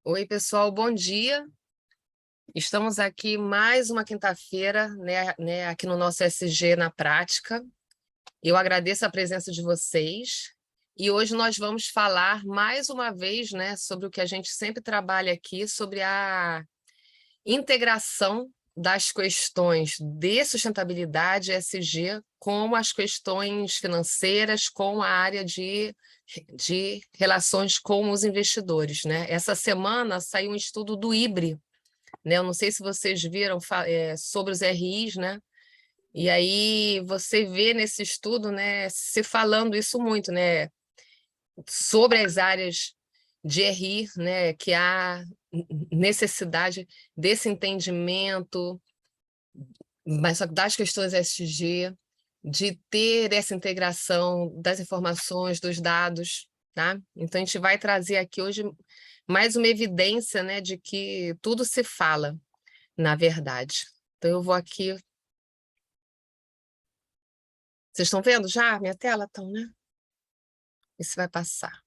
Oi, pessoal, bom dia. Estamos aqui mais uma quinta-feira, né, aqui no nosso SG na prática. Eu agradeço a presença de vocês. E hoje nós vamos falar mais uma vez, né, sobre o que a gente sempre trabalha aqui, sobre a integração das questões de sustentabilidade ESG com as questões financeiras, com a área de relações com os investidores, né? Essa semana saiu um estudo do IBRE, né? Eu não sei se vocês viram sobre os RIs, né? E aí você vê nesse estudo, né, se falando isso muito, né, sobre as áreas de RI, né, que há necessidade desse entendimento, mas só que das questões SG, de ter essa integração das informações, dos dados, tá? Então a gente vai trazer aqui hoje mais uma evidência, né, de que tudo se fala, na verdade. Então eu vou aqui. Vocês estão vendo já minha tela? Estão, né? Isso vai passar.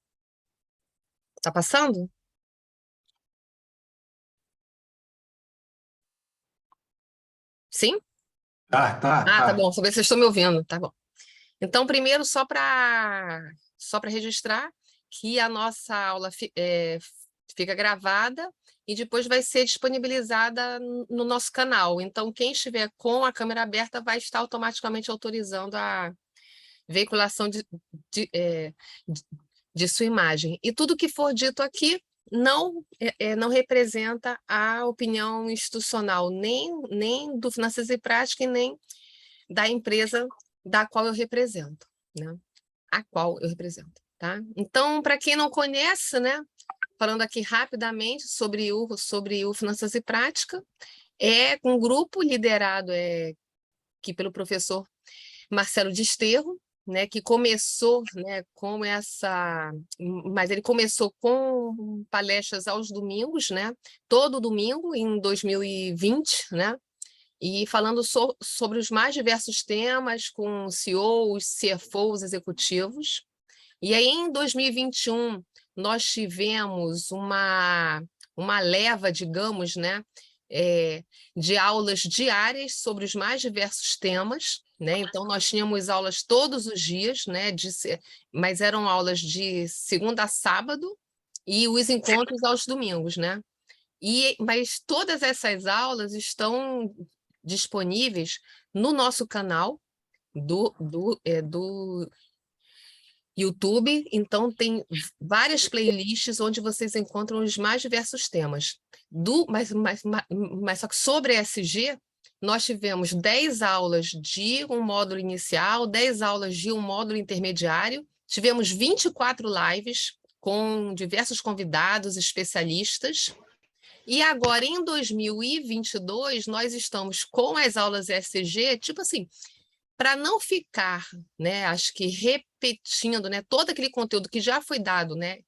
Está passando? Sim? Tá bom. Só ver se vocês estão me ouvindo. Tá bom. Então, primeiro, só para registrar que a nossa aula fica gravada e depois vai ser disponibilizada no nosso canal. Então, quem estiver com a câmera aberta vai estar automaticamente autorizando a veiculação de, é, de- de sua imagem. E tudo que for dito aqui não representa a opinião institucional, nem do Finanças e Prática e nem da empresa da qual eu represento, né? A qual eu represento, tá? Então, para quem não conhece, né? Falando aqui rapidamente sobre o Finanças e Prática, é um grupo liderado aqui pelo professor Marcelo Desterro, né, que começou, né, com mas ele começou com palestras aos domingos, né, todo domingo em 2020, né, e falando sobre os mais diversos temas com CEOs, CFOs executivos. E aí, em 2021, nós tivemos uma leva, digamos, né, de aulas diárias sobre os mais diversos temas, né? Então, nós tínhamos aulas todos os dias, né, mas eram aulas de segunda a sábado e os encontros aos domingos, né? Mas todas essas aulas estão disponíveis no nosso canal do YouTube, então tem várias playlists onde vocês encontram os mais diversos temas. Mas só que sobre ESG, nós tivemos 10 aulas de um módulo inicial, 10 aulas de um módulo intermediário, tivemos 24 lives com diversos convidados, especialistas, e agora, em 2022, nós estamos com as aulas ESG, tipo assim, para não ficar, né, acho que repetindo, né, todo aquele conteúdo que já foi dado, né,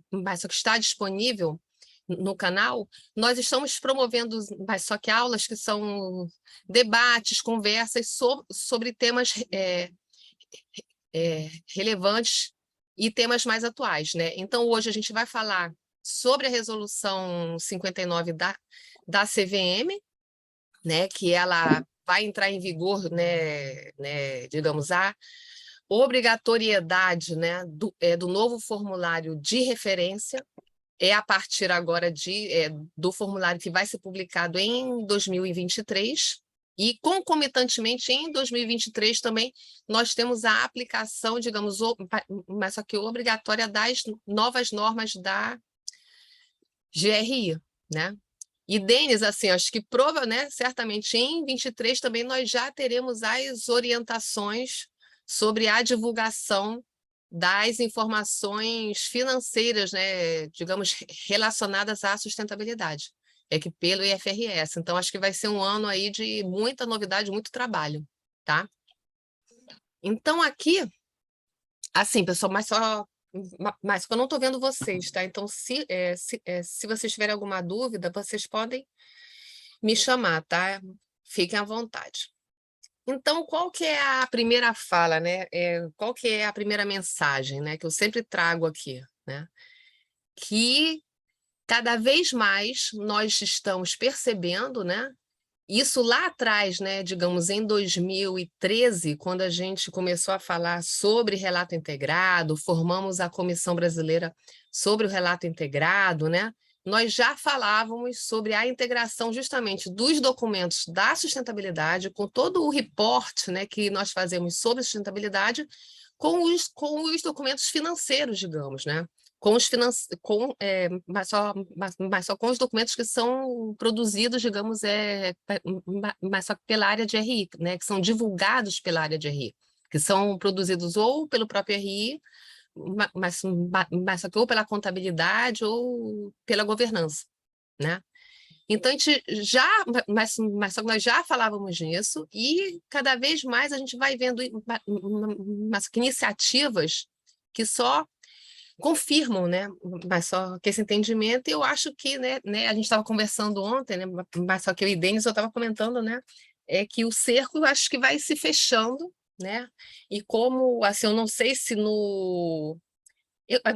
mas só que está disponível no canal, nós estamos promovendo, mas só que aulas que são debates, conversas sobre temas relevantes e temas mais atuais, né? Então, hoje a gente vai falar sobre a resolução 59 da CVM, né, que ela vai entrar em vigor, digamos, a obrigatoriedade, né, do novo formulário de referência a partir agora do formulário que vai ser publicado em 2023, e concomitantemente em 2023 também nós temos a aplicação, digamos, mas só que obrigatória das novas normas da GRI, né? E, Denis, assim, acho que né, certamente em 23 também nós já teremos as orientações sobre a divulgação das informações financeiras, né, digamos, relacionadas à sustentabilidade, que pelo IFRS. Então, acho que vai ser um ano aí de muita novidade, muito trabalho, tá? Então, aqui, assim, pessoal, mas eu não estou vendo vocês, tá? Então, se vocês tiverem alguma dúvida, vocês podem me chamar, tá? Fiquem à vontade. Então, qual que é a primeira fala, né? Qual que é a primeira mensagem, né? Que eu sempre trago aqui, né? Que cada vez mais nós estamos percebendo, né? Isso lá atrás, né, digamos, em 2013, quando a gente começou a falar sobre relato integrado, formamos a Comissão Brasileira sobre o Relato Integrado, né? Nós já falávamos sobre a integração justamente dos documentos da sustentabilidade, com todo o reporte, né, que nós fazemos sobre sustentabilidade, com os documentos financeiros, digamos, né? Mas só com os documentos que são produzidos, digamos, mas só pela área de RI, né, que são divulgados pela área de RI, que são produzidos ou pelo próprio RI, mas só que ou pela contabilidade ou pela governança, né? Então, a gente mas só que nós já falávamos nisso e cada vez mais a gente vai vendo iniciativas que só confirmam, né? Mas só que esse entendimento, eu acho que, né, a gente estava conversando ontem, né? Mas só que eu e Denis, eu estava comentando, né? É que o cerco, eu acho que vai se fechando, né? E como, assim, eu não sei se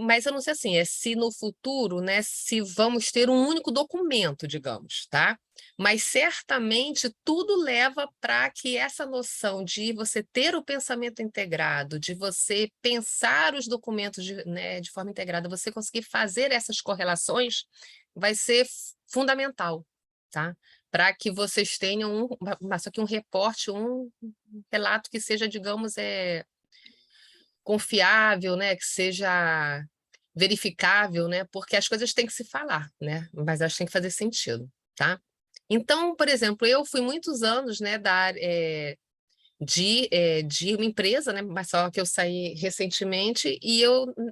mas eu não sei assim, se no futuro, né, se vamos ter um único documento, digamos, tá? Mas certamente tudo leva para que essa noção de você ter o pensamento integrado, de você pensar os documentos né, de forma integrada, você conseguir fazer essas correlações, vai ser fundamental, tá? Para que vocês tenham só que um reporte, um relato que seja, digamos, confiável, né, que seja verificável, né, porque as coisas têm que se falar, né, mas elas têm que fazer sentido, tá? Então, por exemplo, eu fui muitos anos, né, de uma empresa, né, mas só que eu saí recentemente, e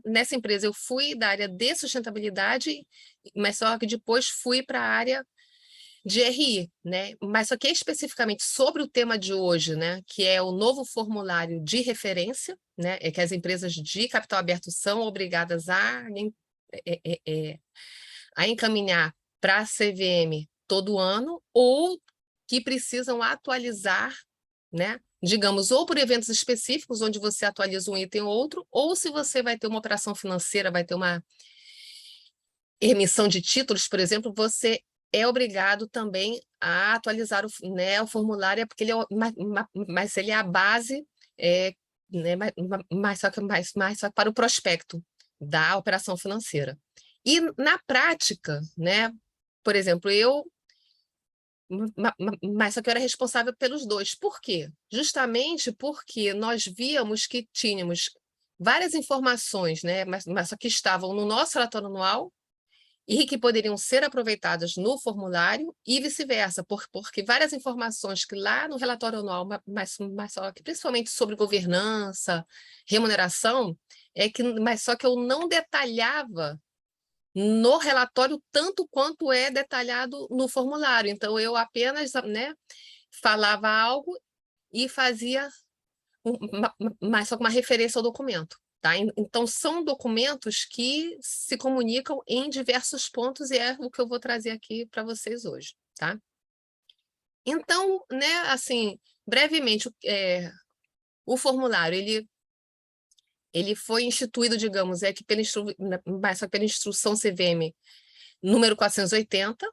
nessa empresa eu fui da área de sustentabilidade, mas só que depois fui para a área de RI, né? Mas só que especificamente sobre o tema de hoje, né? Que é o novo formulário de referência, né? É que as empresas de capital aberto são obrigadas a encaminhar para a CVM todo ano, ou que precisam atualizar, né? Digamos, ou por eventos específicos, onde você atualiza um item ou outro, ou se você vai ter uma operação financeira, vai ter uma emissão de títulos, por exemplo, você é obrigado também a atualizar né, o formulário, porque ele mas ele é a base, né, mais só para o prospecto da operação financeira. E na prática, né, por exemplo, mas só que eu era responsável pelos dois. Por quê? Justamente porque nós víamos que tínhamos várias informações, né, mas só que estavam no nosso relatório anual, e que poderiam ser aproveitadas no formulário e vice-versa, porque várias informações que lá no relatório anual, mas só que principalmente sobre governança, remuneração, mas só que eu não detalhava no relatório tanto quanto é detalhado no formulário. Então, eu apenas, né, falava algo e fazia mas só com uma referência ao documento. Tá? Então, são documentos que se comunicam em diversos pontos e é o que eu vou trazer aqui para vocês hoje. Tá? Então, né, assim, brevemente, o formulário, ele foi instituído, digamos, mas só pela instrução CVM número 480,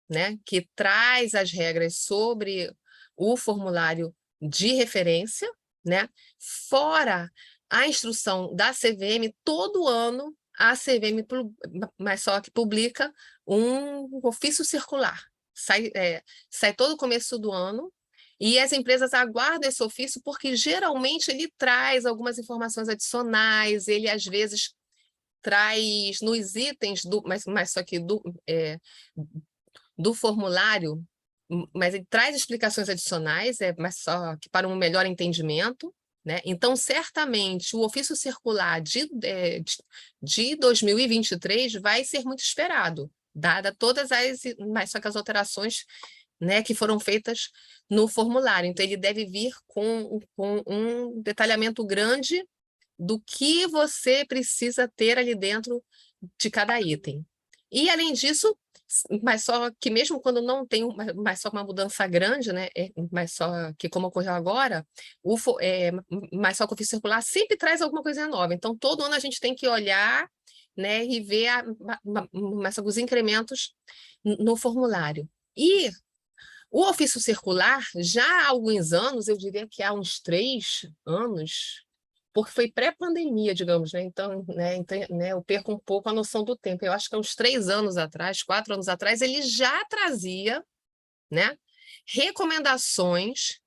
né, que traz as regras sobre o formulário de referência, né? Fora a instrução da CVM, todo ano a CVM, mas só que publica um ofício circular. Sai todo começo do ano, e as empresas aguardam esse ofício porque geralmente ele traz algumas informações adicionais, ele às vezes traz nos itens mas só que do formulário, mas ele traz explicações adicionais, mas só que para um melhor entendimento, né? Então, certamente, o ofício circular de 2023 vai ser muito esperado, dada todas mas só que as alterações, né, que foram feitas no formulário. Então, ele deve vir com um detalhamento grande do que você precisa ter ali dentro de cada item. E, além disso, mas só que mesmo quando não tem mas só uma mudança grande, né, mas só que como ocorreu agora, mas só que o ofício circular sempre traz alguma coisa nova. Então, todo ano a gente tem que olhar né, e ver os incrementos no formulário. E o ofício circular, já há alguns anos, eu diria que há uns 3 anos, porque foi pré-pandemia, digamos, né? Então, eu perco um pouco a noção do tempo. Eu acho que há uns 3 anos atrás, 4 anos atrás, ele já trazia, né, recomendações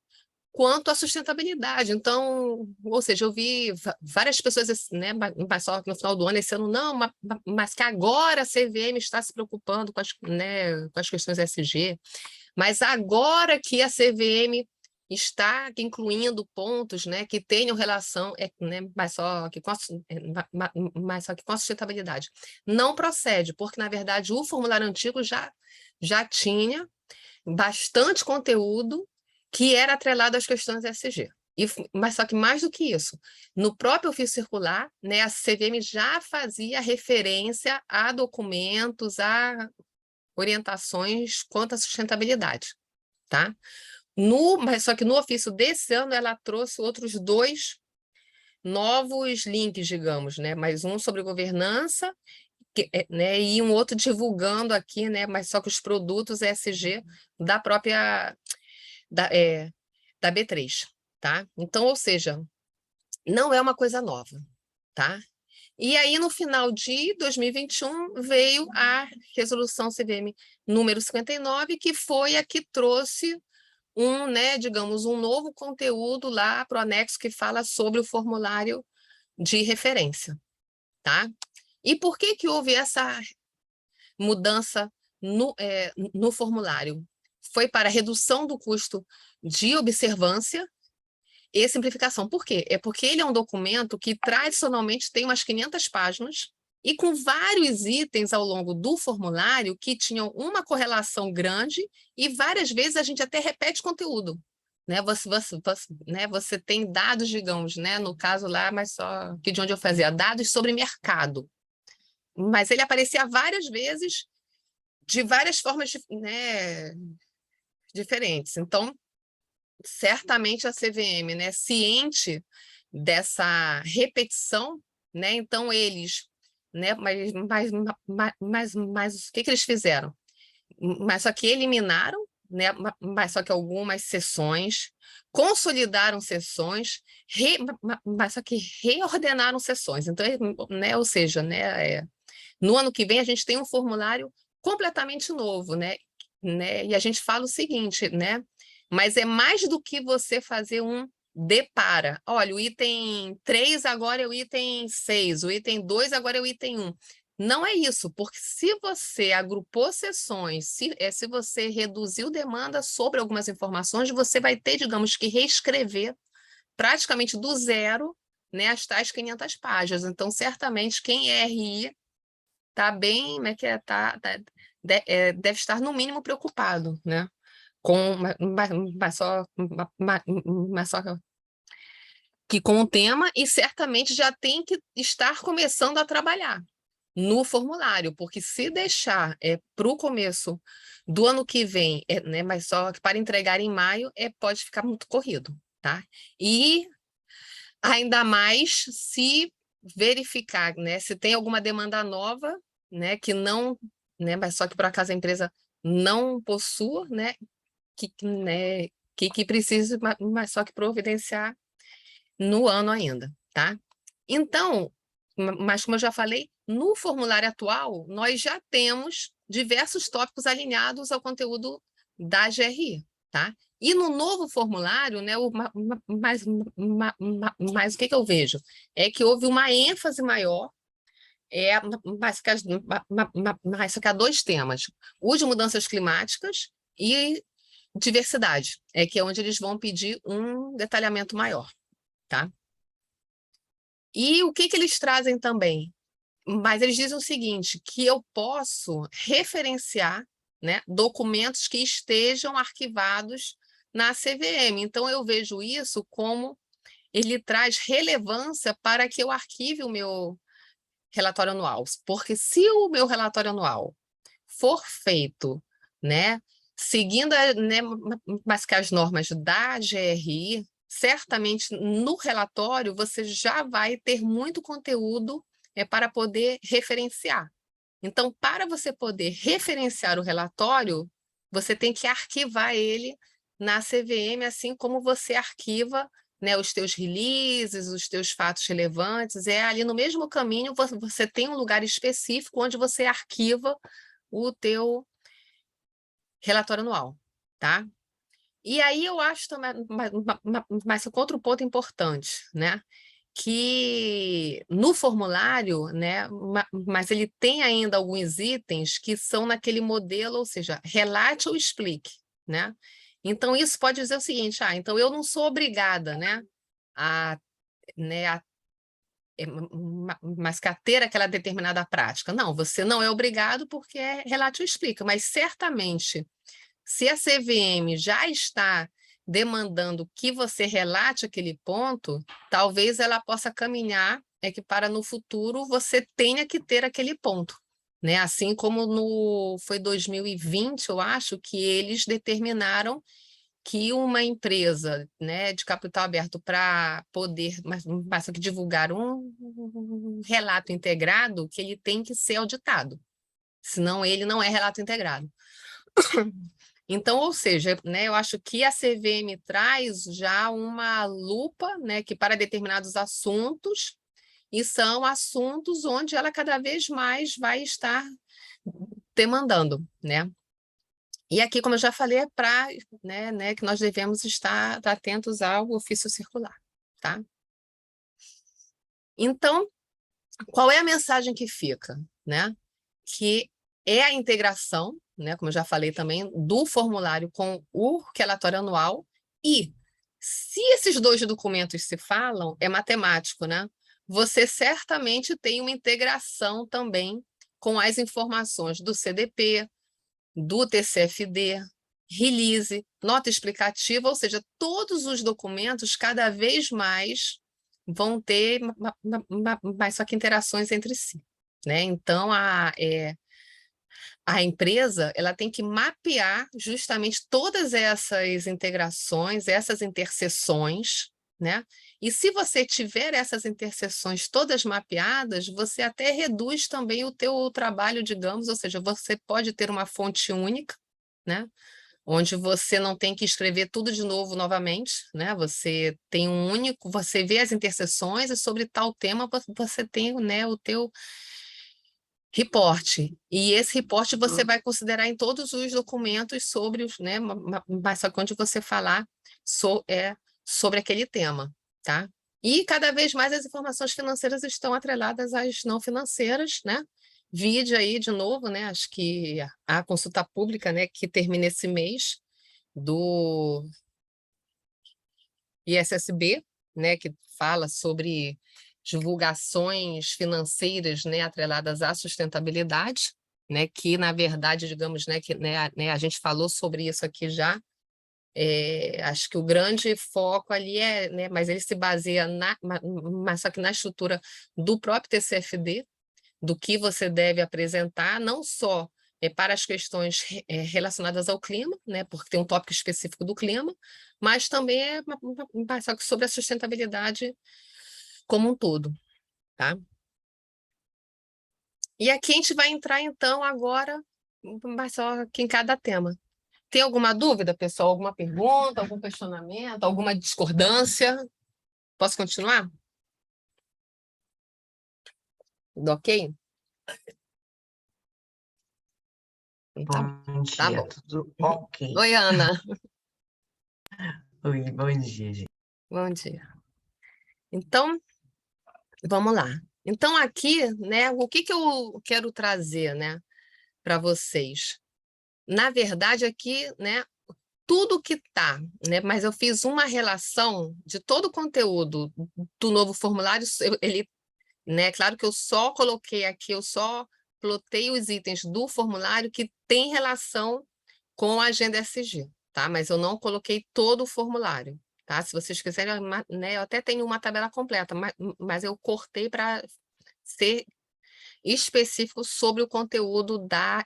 quanto à sustentabilidade. Então, ou seja, eu vi várias pessoas, né, mas só que no final do ano, esse ano, não, mas que agora a CVM está se preocupando com as questões ESG, mas agora que a CVM está incluindo pontos, né, que tenham relação, né, mas só que com a sustentabilidade. Não procede, porque, na verdade, o formulário antigo já tinha bastante conteúdo que era atrelado às questões ESG. Mas só que mais do que isso, no próprio ofício circular, né, a CVM já fazia referência a documentos, a orientações quanto à sustentabilidade, tá? Mas só que no ofício desse ano ela trouxe outros 2 novos links, digamos, né? Mais um sobre governança, né? E um outro divulgando aqui, né? Mas só que os produtos ESG da própria da B3, tá? Então, ou seja, não é uma coisa nova, tá? E aí, no final de 2021, veio a resolução CVM número 59, que foi a que trouxe né, digamos, um novo conteúdo lá para o anexo que fala sobre o formulário de referência, tá? E por que que houve essa mudança no formulário? Foi para redução do custo de observância e simplificação. Por quê? É porque ele é um documento que tradicionalmente tem umas 500 páginas e com vários itens ao longo do formulário que tinham uma correlação grande e várias vezes a gente até repete conteúdo. Né? Você tem dados, digamos, né? No caso lá, mas só que de onde eu fazia, dados sobre mercado. Mas ele aparecia várias vezes de várias formas, né, diferentes. Então, certamente a CVM, né, ciente dessa repetição, né, então eles, né, mas o que que eles fizeram? Mas só que eliminaram, né, mas só que algumas sessões, consolidaram sessões, mas só que reordenaram sessões. Então, né, ou seja, né, no ano que vem a gente tem um formulário completamente novo, né? E a gente fala o seguinte, né? Mas é mais do que você fazer um depara. Olha, o item 3 agora é o item 6, o item 2 agora é o item 1. Não é isso, porque se você agrupou sessões, se você reduziu demanda sobre algumas informações, você vai ter, digamos, que reescrever praticamente do zero, né, as tais 500 páginas. Então, certamente, quem é RI está bem, como é que é? Deve estar no mínimo preocupado, né? Mas só que com o tema e certamente já tem que estar começando a trabalhar no formulário, porque se deixar para o começo do ano que vem, né, mas só que para entregar em maio, pode ficar muito corrido, tá? E ainda mais se verificar, né, se tem alguma demanda nova, né, que não, né, mas só que por acaso a empresa não possua, né, que precise, mas só que providenciar no ano ainda, tá? Então, mas como eu já falei, no formulário atual, nós já temos diversos tópicos alinhados ao conteúdo da GRI, tá? E no novo formulário, né, mas o que eu vejo? É que houve uma ênfase maior, mas só que há 2 temas, o de mudanças climáticas e diversidade, que é onde eles vão pedir um detalhamento maior, tá? E o que eles trazem também? Mas eles dizem o seguinte, que eu posso referenciar, né, documentos que estejam arquivados na CVM. Então, eu vejo isso como ele traz relevância para que eu arquive o meu relatório anual. Porque se o meu relatório anual for feito, né, seguindo, né, mas que as normas da GRI, certamente no relatório você já vai ter muito conteúdo é para poder referenciar. Então, para você poder referenciar o relatório, você tem que arquivar ele na CVM, assim como você arquiva, né, os teus releases, os teus fatos relevantes. É ali no mesmo caminho, você tem um lugar específico onde você arquiva o teu relatório anual, tá? E aí eu acho também, mas outro ponto importante, né? Que no formulário, né, mas ele tem ainda alguns itens que são naquele modelo, ou seja, relate ou explique, né? Então isso pode dizer o seguinte, então eu não sou obrigada, né, mas que a ter aquela determinada prática. Não, você não é obrigado porque é relate ou explica, mas certamente se a CVM já está demandando que você relate aquele ponto, talvez ela possa caminhar que para no futuro você tenha que ter aquele ponto, né? Assim como foi 2020, eu acho, que eles determinaram que uma empresa, né, de capital aberto para poder, mas só que divulgar um relato integrado, que ele tem que ser auditado, senão ele não é relato integrado. Então, ou seja, né, eu acho que a CVM traz já uma lupa, né, que para determinados assuntos, e são assuntos onde ela cada vez mais vai estar demandando, né? E aqui, como eu já falei, é para, né, que nós devemos estar atentos ao ofício circular, tá? Então, qual é a mensagem que fica, né? Que é a integração, né, como eu já falei também, do formulário com o relatório anual, e se esses dois documentos se falam, é matemático, né? Você certamente tem uma integração também com as informações do CDP, do TCFD, release, nota explicativa, ou seja, todos os documentos cada vez mais vão ter mais só que interações entre si, né? Então, a empresa ela tem que mapear justamente todas essas integrações, essas interseções, né? E se você tiver essas interseções todas mapeadas, você até reduz também o teu trabalho, digamos, ou seja, você pode ter uma fonte única, né? Onde você não tem que escrever tudo de novo novamente, né? Você tem um único, você vê as interseções e sobre tal tema você tem, né, o teu reporte, e esse reporte você vai considerar em todos os documentos sobre os, né, mas só quando você falar sobre aquele tema, tá? E cada vez mais as informações financeiras estão atreladas às não financeiras, né? Vide aí de novo, né? Acho que a consulta pública, né, que termina esse mês do ISSB, né, que fala sobre divulgações financeiras, né, atreladas à sustentabilidade, né, que na verdade, digamos, né, que a gente falou sobre isso aqui já. Acho que o grande foco ali né, mas ele se baseia mas só que na estrutura do próprio TCFD, do que você deve apresentar, não só para as questões relacionadas ao clima, né, porque tem um tópico específico do clima, mas também só que sobre a sustentabilidade como um todo, tá? E aqui a gente vai entrar, então, agora, mas só que em cada tema. Tem alguma dúvida, pessoal? Alguma pergunta, algum questionamento, alguma discordância? Posso continuar? Ok? Então, Bom tá dia, bom. tudo ok? Oi, Ana. Oi, bom dia, gente. Bom dia. Então, vamos lá. Então, aqui, né, o que eu quero trazer, né, para vocês? Na verdade, aqui, né, tudo que está, né, mas eu fiz uma relação de todo o conteúdo do novo formulário, ele, né, claro que eu só coloquei aqui, eu só plotei os itens do formulário que tem relação com a agenda SG, tá? Mas eu não coloquei todo o formulário, tá? Se vocês quiserem, né, eu até tenho uma tabela completa, mas eu cortei para ser específico sobre o conteúdo da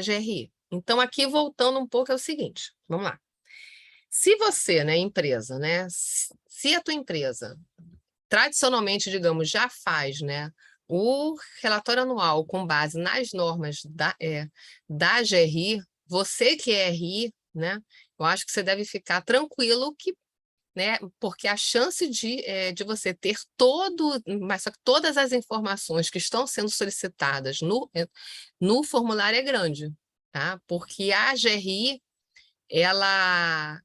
GRI. Então, aqui, voltando um pouco, é o seguinte, vamos lá. Se você, né, empresa, né, se a tua empresa, tradicionalmente, digamos, já faz, né, O relatório anual com base nas normas da GRI, você que é RI, né, eu acho que você deve ficar tranquilo que, né, porque a chance de você ter mas só que todas as informações que estão sendo solicitadas no formulário é grande, tá? Porque a GRI, ela,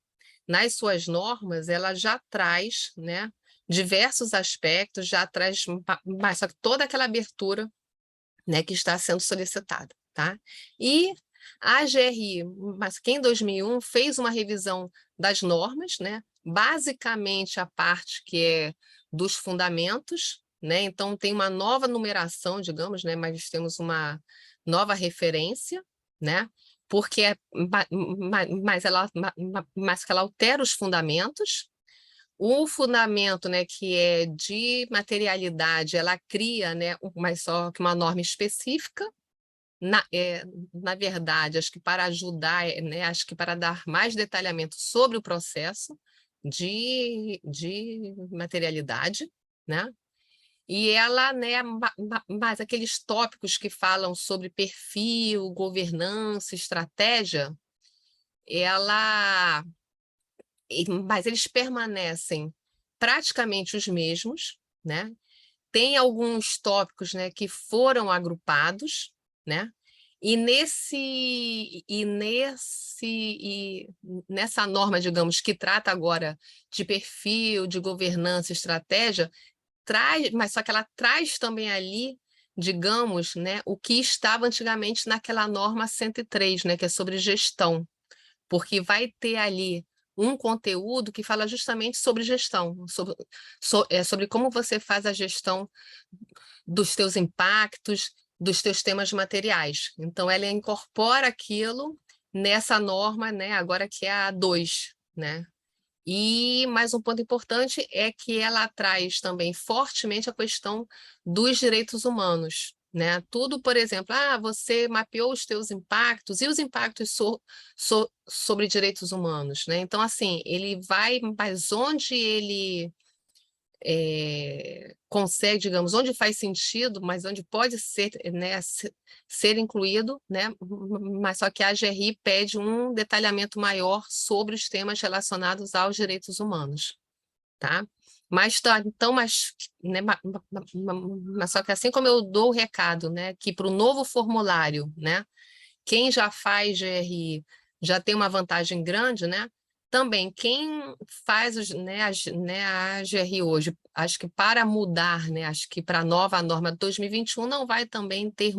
nas suas normas, ela já traz, né, diversos aspectos, já traz, mas só que toda aquela abertura, né, que está sendo solicitada, tá? E a GRI, mas que em 2001 fez uma revisão das normas, né? Basicamente a parte que é dos fundamentos, né? Então tem uma nova numeração, digamos, né? Mas temos uma nova referência, né? Porque mas que ela altera os fundamentos. O fundamento, né, que é de materialidade, ela cria, né, mas só que uma norma específica. Na verdade, acho que para ajudar, né, acho que para dar mais detalhamento sobre o processo de materialidade, né? E ela, né, mas aqueles tópicos que falam sobre perfil, governança, estratégia, ela, mas eles permanecem praticamente os mesmos, né? Tem alguns tópicos, né, que foram agrupados, né? Nessa norma, digamos, que trata agora de perfil, de governança, estratégia, mas só que ela traz também ali, digamos, né, o que estava antigamente naquela norma 103, né, que é sobre gestão, porque vai ter ali um conteúdo que fala justamente sobre gestão, sobre como você faz a gestão dos teus impactos, dos teus temas materiais. Então, ela incorpora aquilo nessa norma, né, agora que é a 2, né? E mais um ponto importante é que ela traz também fortemente a questão dos direitos humanos, né? Tudo, por exemplo, você mapeou os teus impactos e os impactos sobre direitos humanos, né? Então, assim, ele vai, mas onde ele consegue, digamos, onde faz sentido, mas onde pode ser, né, ser incluído, né, mas só que a GRI pede um detalhamento maior sobre os temas relacionados aos direitos humanos, tá? Então, né, mas só que assim como eu dou o recado, né, que para o novo formulário, né, quem já faz GRI já tem uma vantagem grande, né? Também, quem faz a GRI hoje, acho que para mudar, né? Acho que para a nova norma de 2021 não vai também ter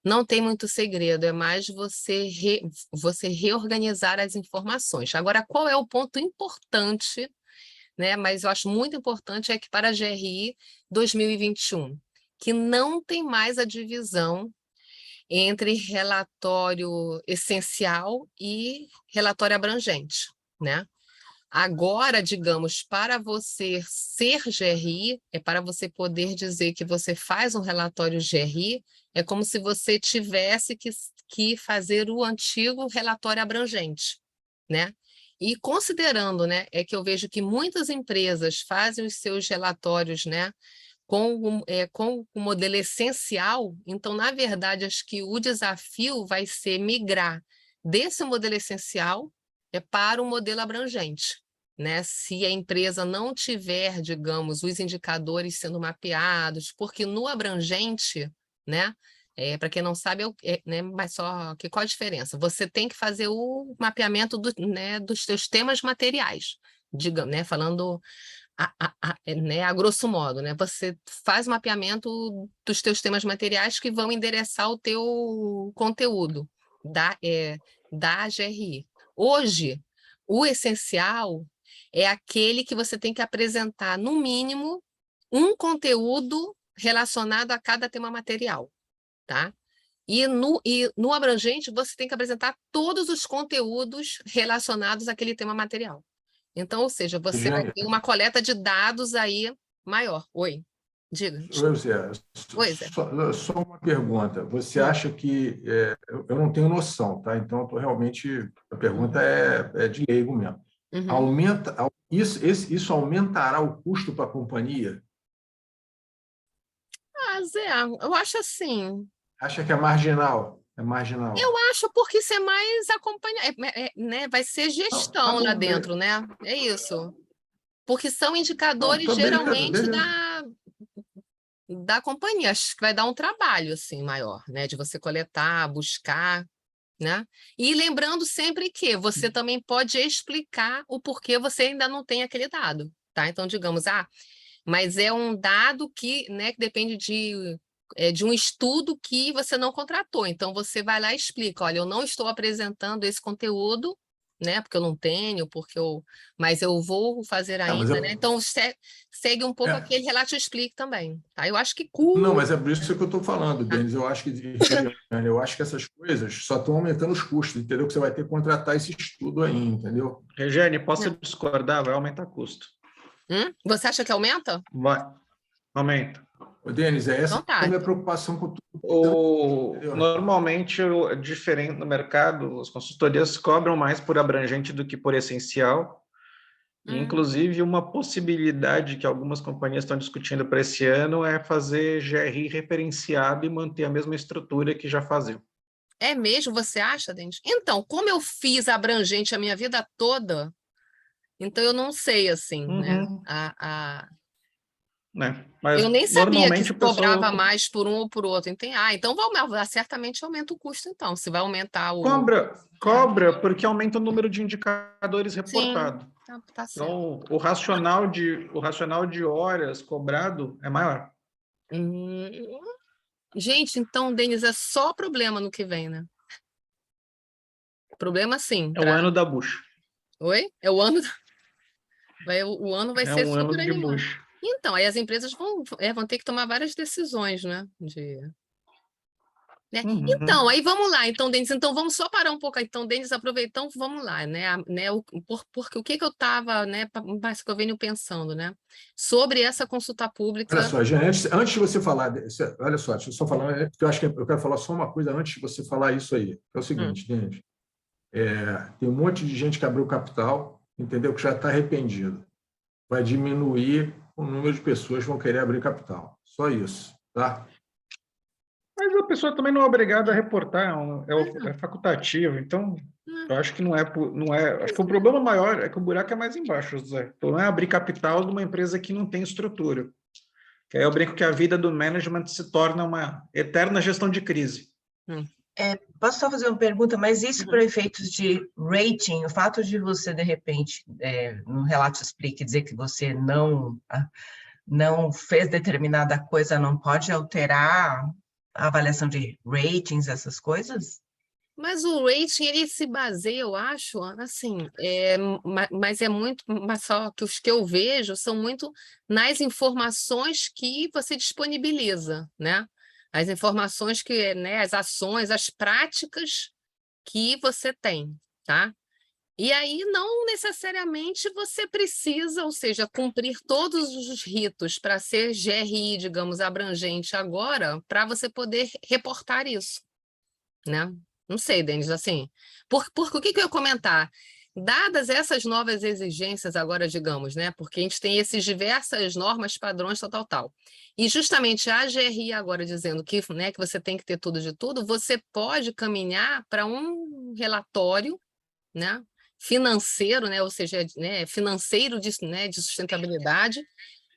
não tem muito segredo, é mais você reorganizar as informações. Agora, qual é o ponto importante, né? Mas eu acho muito importante é que para a GRI 2021, que não tem mais a divisão entre relatório essencial e relatório abrangente, né? Agora, digamos, para você ser GRI, é para você poder dizer que você faz um relatório GRI, é como se você tivesse que fazer o antigo relatório abrangente, né? E considerando, né, é que eu vejo que muitas empresas fazem os seus relatórios, né, com o modelo essencial, então, na verdade, acho que o desafio vai ser migrar desse modelo essencial para o modelo abrangente, né? Se a empresa não tiver, digamos, os indicadores sendo mapeados, porque no abrangente, né? Para quem não sabe, né, mas só que qual a diferença? Você tem que fazer o mapeamento né, dos seus temas materiais, digamos, né, falando né, a grosso modo, né? Você faz o mapeamento dos teus temas materiais que vão endereçar o teu conteúdo da GRI. Hoje, o essencial é aquele que você tem que apresentar, no mínimo, um conteúdo relacionado a cada tema material, tá? E no abrangente, você tem que apresentar todos os conteúdos relacionados àquele tema material. Então, ou seja, você vai ter uma coleta de dados aí maior. Oi, diga. Oi, Zé. Só uma pergunta. Você acha que... eu não tenho noção, tá? Então, realmente, a pergunta é de leigo mesmo. Uhum. Isso aumentará o custo para a companhia? Mas eu acho assim... Acha que é marginal? É marginal. Eu acho porque isso é mais acompanhar, né? Vai ser gestão lá dentro, né? É isso. Porque são indicadores Beleza, geralmente beleza. da companhia. Acho que vai dar um trabalho assim maior, né? De você coletar, buscar, né? E lembrando sempre que você também pode explicar o porquê você ainda não tem aquele dado, tá? Então, digamos, mas é um dado que, né, que depende de um estudo que você não contratou. Então, você vai lá e explica, olha, eu não estou apresentando esse conteúdo, né, porque eu não tenho, mas eu vou fazer ainda, né? Então, segue um pouco aquele relato e explique também, tá? Eu acho que Não, mas é por isso que eu estou falando, Denis. Eu acho que essas coisas só estão aumentando os custos, entendeu? Que você vai ter que contratar esse estudo aí, entendeu? Regiane, posso discordar? Vai aumentar custo. Você acha que aumenta? Vai, aumenta. Denis, essa Então tá. é a minha preocupação com tudo. Normalmente, diferente no mercado, as consultorias cobram mais por abrangente do que por essencial. Inclusive, uma possibilidade que algumas companhias estão discutindo para esse ano é fazer GRI referenciado e manter a mesma estrutura que já faziam. É mesmo, você acha, Denis? Então, como eu fiz abrangente a minha vida toda, então eu não sei, assim, né? Mas eu nem sabia que normalmente cobrava mais por um ou por outro. Então certamente aumenta o custo, então, se vai aumentar o... Cobra porque aumenta o número de indicadores reportados. Sim, tá certo. Então, o racional de horas cobrado é maior. Gente, então, Denis, é só problema no que vem, né? Problema sim. É o ano da bucha. Oi? É o ano... O ano vai ser um super ano de animado. bucha. Então, aí as empresas vão ter que tomar várias decisões, né? Então, aí vamos lá. Então, Denis, vamos só parar um pouco. Então, Denis, aproveitando, vamos lá, né? Porque o que eu estava, né? Mas que eu venho pensando, né? Sobre essa consulta pública. Olha só, gente, antes de você falar, olha só, deixa eu só falar, porque eu acho que eu quero falar só uma coisa antes de você falar isso aí. É o seguinte, Denis, tem um monte de gente que abriu capital, entendeu? Que já está arrependido. Vai diminuir o número de pessoas que vão querer abrir capital. Só isso, tá? Mas a pessoa também não é obrigada a reportar, é facultativo. Então, eu acho que não é. Acho que o problema maior é que o buraco é mais embaixo, José. Então, não é abrir capital de uma empresa que não tem estrutura. Que aí eu brinco que a vida do management se torna uma eterna gestão de crise. Posso só fazer uma pergunta, mas isso para efeitos de rating, o fato de você, de repente, no relato explique, dizer que você não fez determinada coisa, não pode alterar a avaliação de ratings, essas coisas? Mas o rating, ele se baseia, eu acho, assim, mas é muito, mas só que os que eu vejo são muito nas informações que você disponibiliza, né? As informações né, as ações, as práticas que você tem, tá? E aí não necessariamente você precisa, ou seja, cumprir todos os ritos para ser GRI, digamos, abrangente agora, para você poder reportar isso, né? Não sei, Denis, assim, porque o que eu ia comentar? Dadas essas novas exigências agora, digamos, né? Porque a gente tem esses diversas normas, padrões, tal. E justamente a GRI agora dizendo que, né, que você tem que ter tudo de tudo, você pode caminhar para um relatório, né, financeiro, né, ou seja, né, financeiro de sustentabilidade,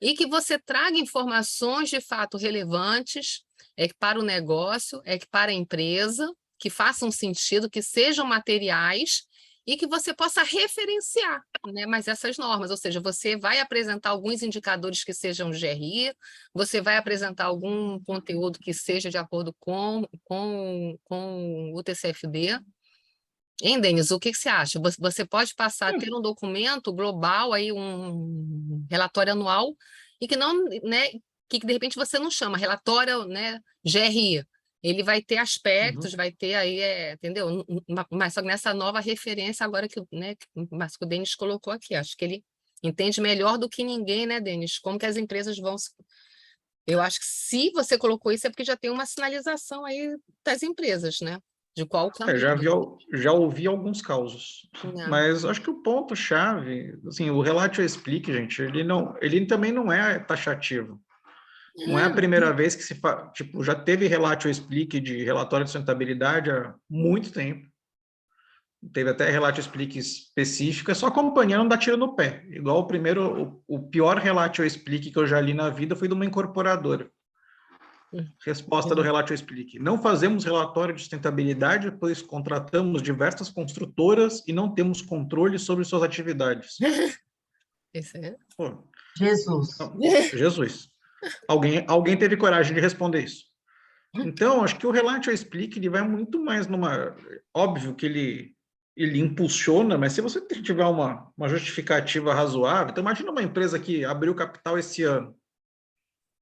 e que você traga informações de fato relevantes para o negócio, para a empresa, que façam sentido, que sejam materiais e que você possa referenciar, né, mais essas normas, ou seja, você vai apresentar alguns indicadores que sejam GRI, você vai apresentar algum conteúdo que seja de acordo com o TCFD. Hein, Denis, o que você acha? Você pode passar a ter um documento global, aí, um relatório anual, e que não, né, que de repente você não chama relatório, né, GRI. Ele vai ter aspectos, vai ter aí, entendeu? Mas só que nessa nova referência agora né, que o Denis colocou aqui, acho que ele entende melhor do que ninguém, né, Denis? Como que as empresas vão... Eu acho que se você colocou isso é porque já tem uma sinalização aí das empresas, né? De qual caminho. Já ouvi alguns causos, mas acho que o ponto-chave, assim, o relato explique, gente, ele também não é taxativo. Não é a primeira vez que se faz, tipo, já teve Relatio Explique de relatório de sustentabilidade há muito tempo. Teve até Relatio Explique específica, só acompanhando não dá tiro no pé. Igual o primeiro, o pior Relatio Explique que eu já li na vida foi de uma incorporadora. Resposta do Relatio Explique: não fazemos relatório de sustentabilidade, pois contratamos diversas construtoras e não temos controle sobre suas atividades. Isso é. Pô, Jesus. Jesus. Alguém teve coragem de responder isso. Então, acho que o Relatio Explique ele vai muito mais numa... Óbvio que ele impulsiona, mas se você tiver uma justificativa razoável... Então, imagina uma empresa que abriu capital esse ano.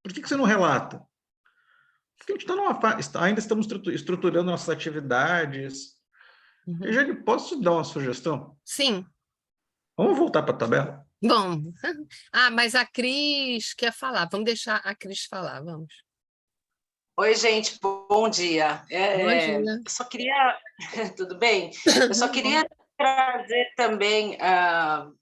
Por que você não relata? Porque a gente está numa fase... Ainda estamos estruturando nossas atividades. Eu já posso te dar uma sugestão? Sim. Vamos voltar para a tabela? Bom. Ah, mas a Cris quer falar. Vamos deixar a Cris falar, vamos. Oi, gente, bom dia. Bom dia. Eu só queria... Tudo bem? Eu só queria trazer também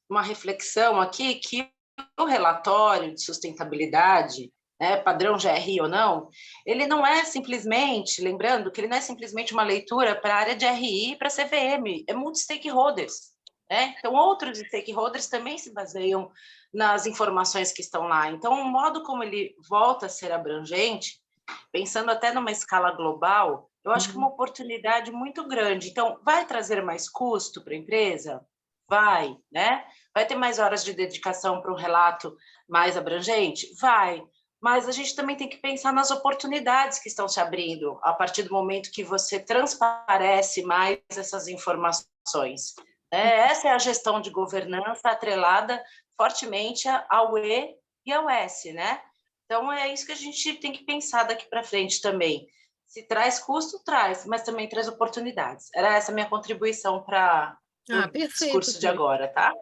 uma reflexão aqui, que o relatório de sustentabilidade, né, padrão GRI ou não, ele não é simplesmente, lembrando que ele não é simplesmente uma leitura para a área de RI e para a CVM, é multi-stakeholders. Né? Então, outros stakeholders também se baseiam nas informações que estão lá. Então, o modo como ele volta a ser abrangente, pensando até numa escala global, eu acho que é uma oportunidade muito grande. Então, vai trazer mais custo para a empresa? Vai, né? Vai ter mais horas de dedicação para um relato mais abrangente? Vai. Mas a gente também tem que pensar nas oportunidades que estão se abrindo a partir do momento que você transparece mais essas informações. Essa é a gestão de governança atrelada fortemente ao E e ao S, né? Então, é isso que a gente tem que pensar daqui para frente também. Se traz custo, traz, mas também traz oportunidades. Era essa a minha contribuição para o discurso de agora, tá?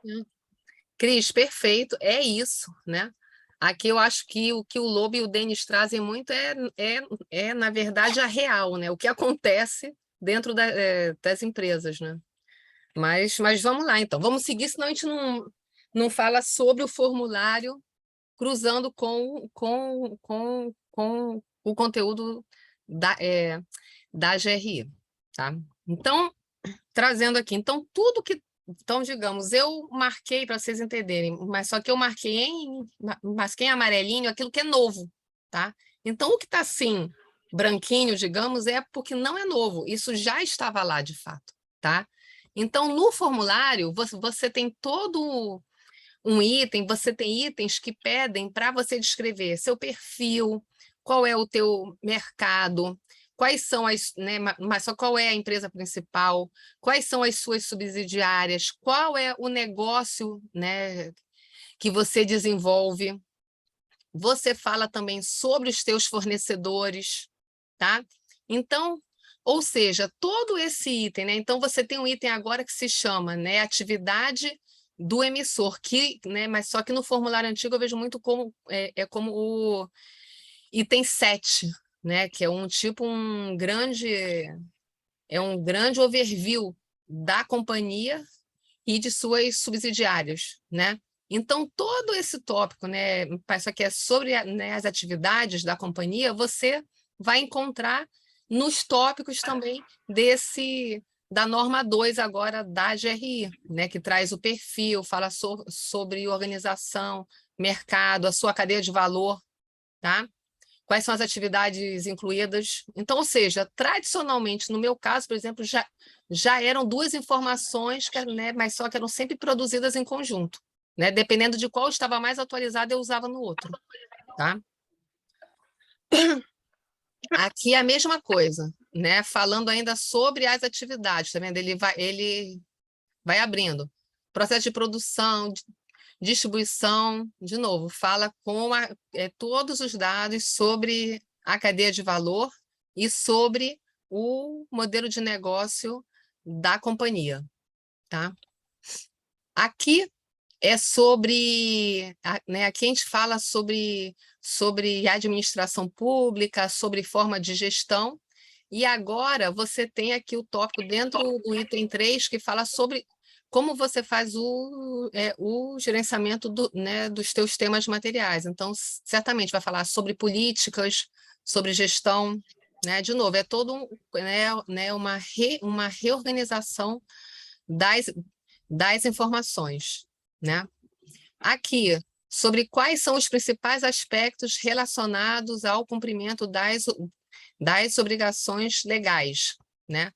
Cris, perfeito, é isso, né? Aqui eu acho que o Lobo e o Denis trazem muito na verdade, a real, né? O que acontece dentro das empresas, né? Mas vamos lá, então. Vamos seguir, senão a gente não fala sobre o formulário cruzando com o conteúdo da GRI, tá? Então, trazendo aqui. Então, tudo que... Então, digamos, eu marquei, para vocês entenderem, mas só que eu marquei em amarelinho aquilo que é novo, tá? Então, o que está assim, branquinho, digamos, é porque não é novo. Isso já estava lá, de fato, tá? Então, no formulário, você tem todo um item, você tem itens que pedem para você descrever seu perfil, qual é o teu mercado, quais são né, mas só qual é a empresa principal, quais são as suas subsidiárias, qual é o negócio, né, que você desenvolve. Você fala também sobre os teus fornecedores, tá? Então, ou seja, todo esse item, né? Então, você tem um item agora que se chama, né, atividade do emissor, né, mas só que no formulário antigo eu vejo muito como como o item 7, né, que é um grande overview da companhia e de suas subsidiárias, né? Então, todo esse tópico, né, isso aqui é sobre, né, as atividades da companhia, você vai encontrar nos tópicos também da norma 2 agora da GRI, né, que traz o perfil, fala sobre organização, mercado, a sua cadeia de valor, tá? Quais são as atividades incluídas. Então, ou seja, tradicionalmente, no meu caso, por exemplo, já eram duas informações, né, mas só que eram sempre produzidas em conjunto, né? Dependendo de qual estava mais atualizado, eu usava no outro, tá? Aqui é a mesma coisa, né? Falando ainda sobre as atividades, tá vendo? Ele vai abrindo. Processo de produção, distribuição, de novo, fala com todos os dados sobre a cadeia de valor e sobre o modelo de negócio da companhia, tá? Aqui é sobre, né, aqui a gente fala sobre administração pública, sobre forma de gestão, e agora você tem aqui o tópico dentro do item 3 que fala sobre como você faz o gerenciamento dos teus temas materiais. Então, certamente vai falar sobre políticas, sobre gestão, né? De novo, é todo uma reorganização das informações, né? Aqui, sobre quais são os principais aspectos relacionados ao cumprimento das obrigações legais, né?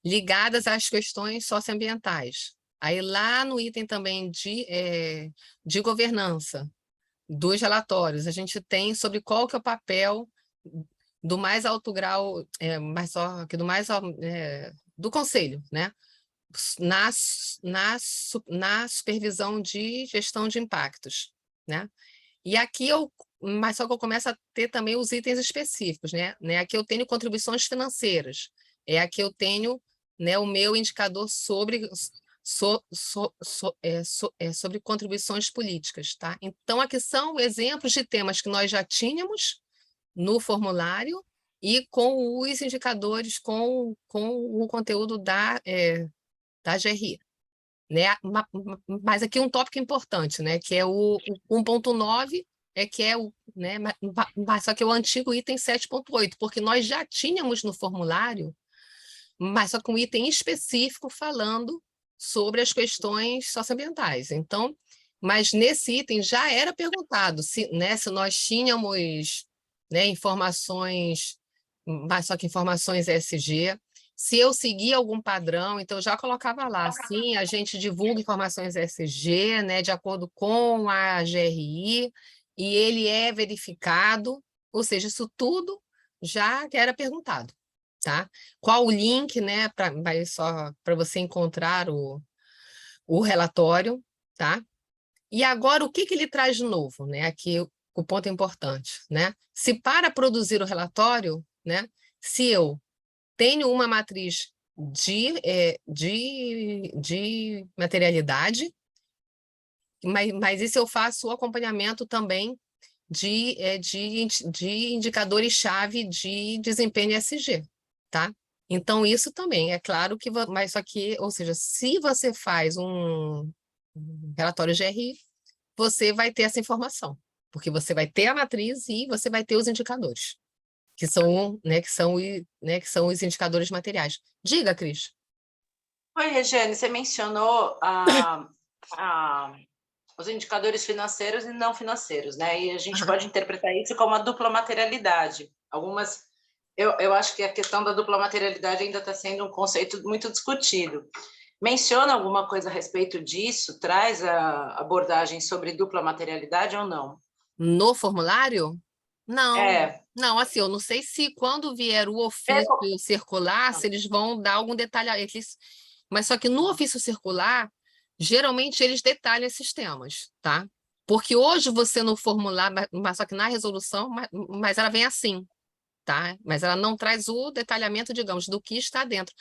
Ligadas às questões socioambientais. Aí lá no item também de governança dos relatórios, a gente tem sobre qual que é o papel do mais alto grau, do conselho, né? Na supervisão de gestão de impactos, né? E aqui mas só que eu começo a ter também os itens específicos, né? Aqui eu tenho contribuições financeiras, aqui eu tenho, né, o meu indicador sobre contribuições políticas, tá? Então aqui são exemplos de temas que nós já tínhamos no formulário e com os indicadores, com o conteúdo da GRI. Né? Mas aqui um tópico importante, né? Que é o 1.9, que é né? Mas só que é o antigo item 7.8, porque nós já tínhamos no formulário, mas só com um item específico falando sobre as questões socioambientais. Então, mas nesse item já era perguntado se nós tínhamos, né, informações, mas só que informações ESG, se eu seguia algum padrão, então eu já colocava lá, sim, a gente divulga informações ESG, né, de acordo com a GRI, e ele é verificado, ou seja, isso tudo já era perguntado, tá? Qual o link, né, só para você encontrar o relatório, tá? E agora, o que ele traz de novo, né? Aqui o ponto importante, né? Se para produzir o relatório, né, se eu tenho uma matriz de materialidade, mas isso eu faço o acompanhamento também de indicadores-chave de desempenho ESG, tá? Então, isso também, é claro que, mas só que, ou seja, se você faz um relatório GRI, você vai ter essa informação, porque você vai ter a matriz e você vai ter os indicadores, que são os indicadores materiais. Diga, Cris. Oi, Regiane, você mencionou os indicadores financeiros e não financeiros, né? E a gente pode interpretar isso como a dupla materialidade. Eu acho que a questão da dupla materialidade ainda está sendo um conceito muito discutido. Menciona alguma coisa a respeito disso? Traz a abordagem sobre dupla materialidade ou não? No formulário? Não. Não, assim, eu não sei se quando vier o ofício circular, se eles vão dar algum detalhe. Mas só que no ofício circular, geralmente eles detalham esses temas, tá? Porque hoje você no formulário, mas só que na resolução, mas ela vem assim, tá? Mas ela não traz o detalhamento, digamos, do que está dentro.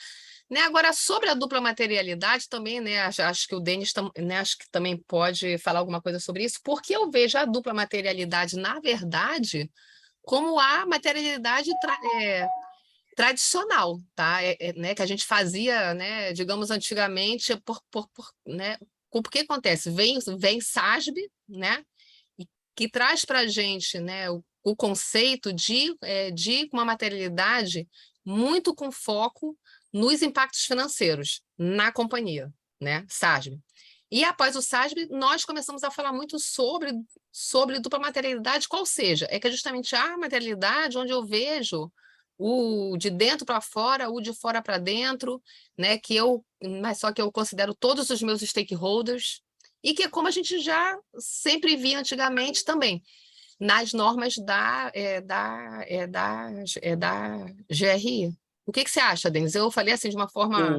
Né? Agora, sobre a dupla materialidade também, né? Acho que o Denis, né, acho que também pode falar alguma coisa sobre isso, porque eu vejo a dupla materialidade, na verdade, como a materialidade tradicional, tá? Né, que a gente fazia, né, digamos, antigamente, né, o que acontece? Vem SASB, né, que traz para a gente, né, o conceito de uma materialidade muito com foco nos impactos financeiros na companhia, né, SASB. E após o SASB, nós começamos a falar muito sobre dupla materialidade, qual seja, que é justamente a materialidade onde eu vejo o de dentro para fora, o de fora para dentro, né, mas só que eu considero todos os meus stakeholders, e que é como a gente já sempre via antigamente também, nas normas da GRI. O que você acha, Denis? Eu falei assim de uma forma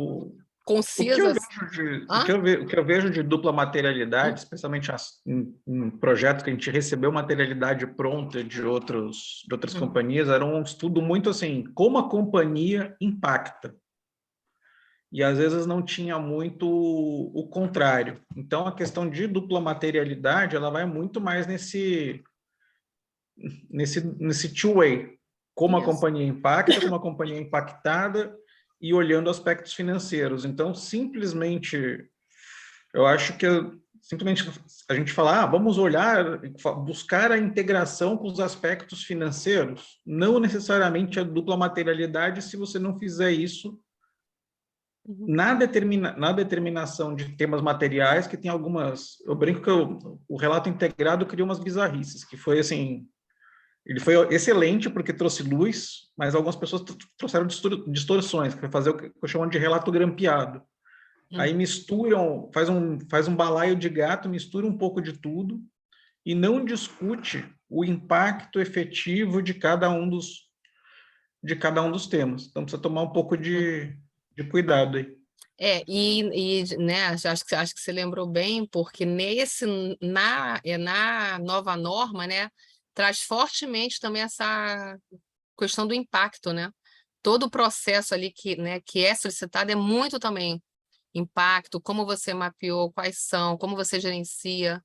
concisa. O que eu vejo de dupla materialidade, especialmente em projetos que a gente recebeu materialidade pronta de outras companhias, era um estudo muito assim, como a companhia impacta. E às vezes não tinha muito o contrário. Então, a questão de dupla materialidade, ela vai muito mais nesse two-way, como a companhia impacta, como a companhia é impactada, e olhando aspectos financeiros. Então, simplesmente Eu acho que simplesmente a gente falar, vamos olhar, buscar a integração com os aspectos financeiros, não necessariamente a dupla materialidade, se você não fizer isso na determinação de temas materiais, que tem algumas... Eu brinco que o relato integrado criou umas bizarrices, que foi assim... Ele foi excelente porque trouxe luz, mas algumas pessoas trouxeram distorções, que foi fazer o que eu chamo de relato grampeado. Aí misturam, faz um balaio de gato, mistura um pouco de tudo e não discute o impacto efetivo de cada um dos temas. Então precisa tomar um pouco de cuidado aí. Né, acho que você lembrou bem, porque na nova norma, né, traz fortemente também essa questão do impacto, né? Todo o processo ali que é solicitado é muito também impacto, como você mapeou, quais são, como você gerencia.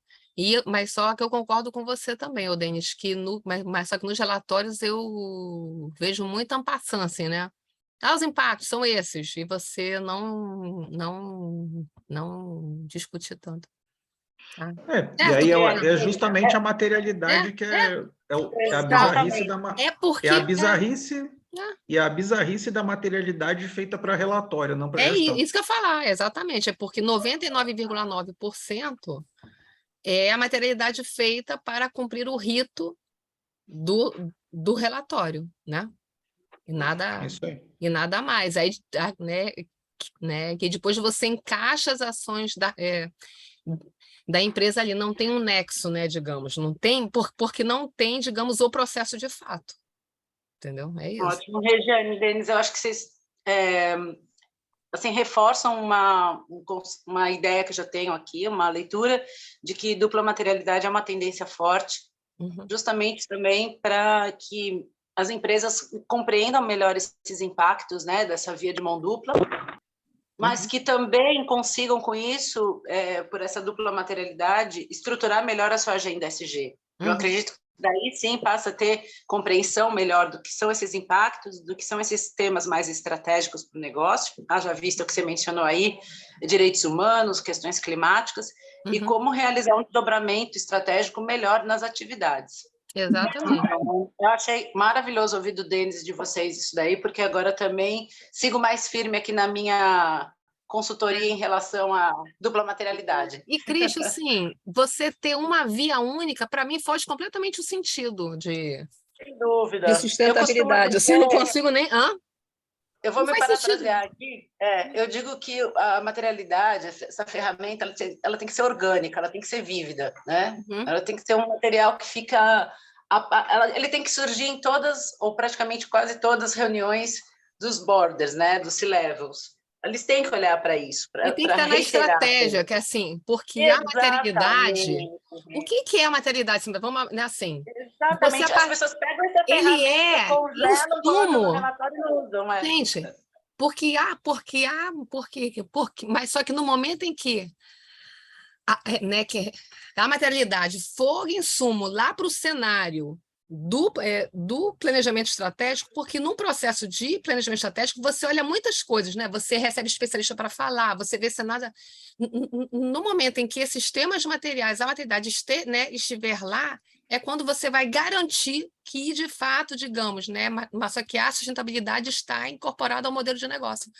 Mas só que eu concordo com você também, Denis, que mas só que nos relatórios eu vejo muito en passant, assim, né? Os impactos são esses, e você não discutir tanto. Tá? E aí é justamente a materialidade que é a bizarrice porque a bizarrice e a bizarrice da materialidade feita para relatório, não para gestão. É isso que eu ia falar, exatamente. É porque 99,9% é a materialidade feita para cumprir o rito do relatório, né? E nada mais. Aí, né, que depois você encaixa as ações da empresa ali, não tem um nexo, né, digamos, não tem, porque não tem, digamos, o processo de fato. Entendeu? É isso. Ótimo, Regiane, Denis, eu acho que vocês assim, reforçam uma ideia que eu já tenho aqui, uma leitura de que dupla materialidade é uma tendência forte, justamente também para que as empresas compreendam melhor esses impactos, né, dessa via de mão dupla, mas que também consigam, com isso, por essa dupla materialidade, estruturar melhor a sua agenda SG. Eu acredito que daí sim passa a ter compreensão melhor do que são esses impactos, do que são esses temas mais estratégicos para o negócio, já visto o que você mencionou aí, direitos humanos, questões climáticas, e como realizar um desdobramento estratégico melhor nas atividades. Exatamente. Então, eu achei maravilhoso ouvir do Denis de vocês isso daí, porque agora também sigo mais firme aqui na minha consultoria em relação à dupla materialidade. E, Cristo, sim, você ter uma via única, para mim, foge completamente o sentido de sustentabilidade. Eu não consigo nem... Eu vou me parafrasear aqui. Eu digo que a materialidade, essa ferramenta, ela tem que ser orgânica, ela tem que ser vívida, né? Ela tem que ser um material que fica... Ele tem que surgir em todas, ou praticamente quase todas as reuniões dos boarders, né? Dos C-levels. Eles têm que olhar para isso. E tem que estar na estratégia, que é assim, porque a materialidade... O que é a materialidade? Vamos, né, assim... Exatamente, as pessoas pegam essa ferramenta, congelam, colocam no relatório e não usam. Gente, porque mas só que no momento em que a materialidade for insumo lá para o cenário do planejamento estratégico, porque no processo de planejamento estratégico você olha muitas coisas, né? Você recebe especialista para falar, você vê cenário... No momento em que esses temas materiais, a materialidade estiver lá, é quando você vai garantir que, de fato, digamos, né, mas só que a sustentabilidade está incorporada ao modelo de negócio.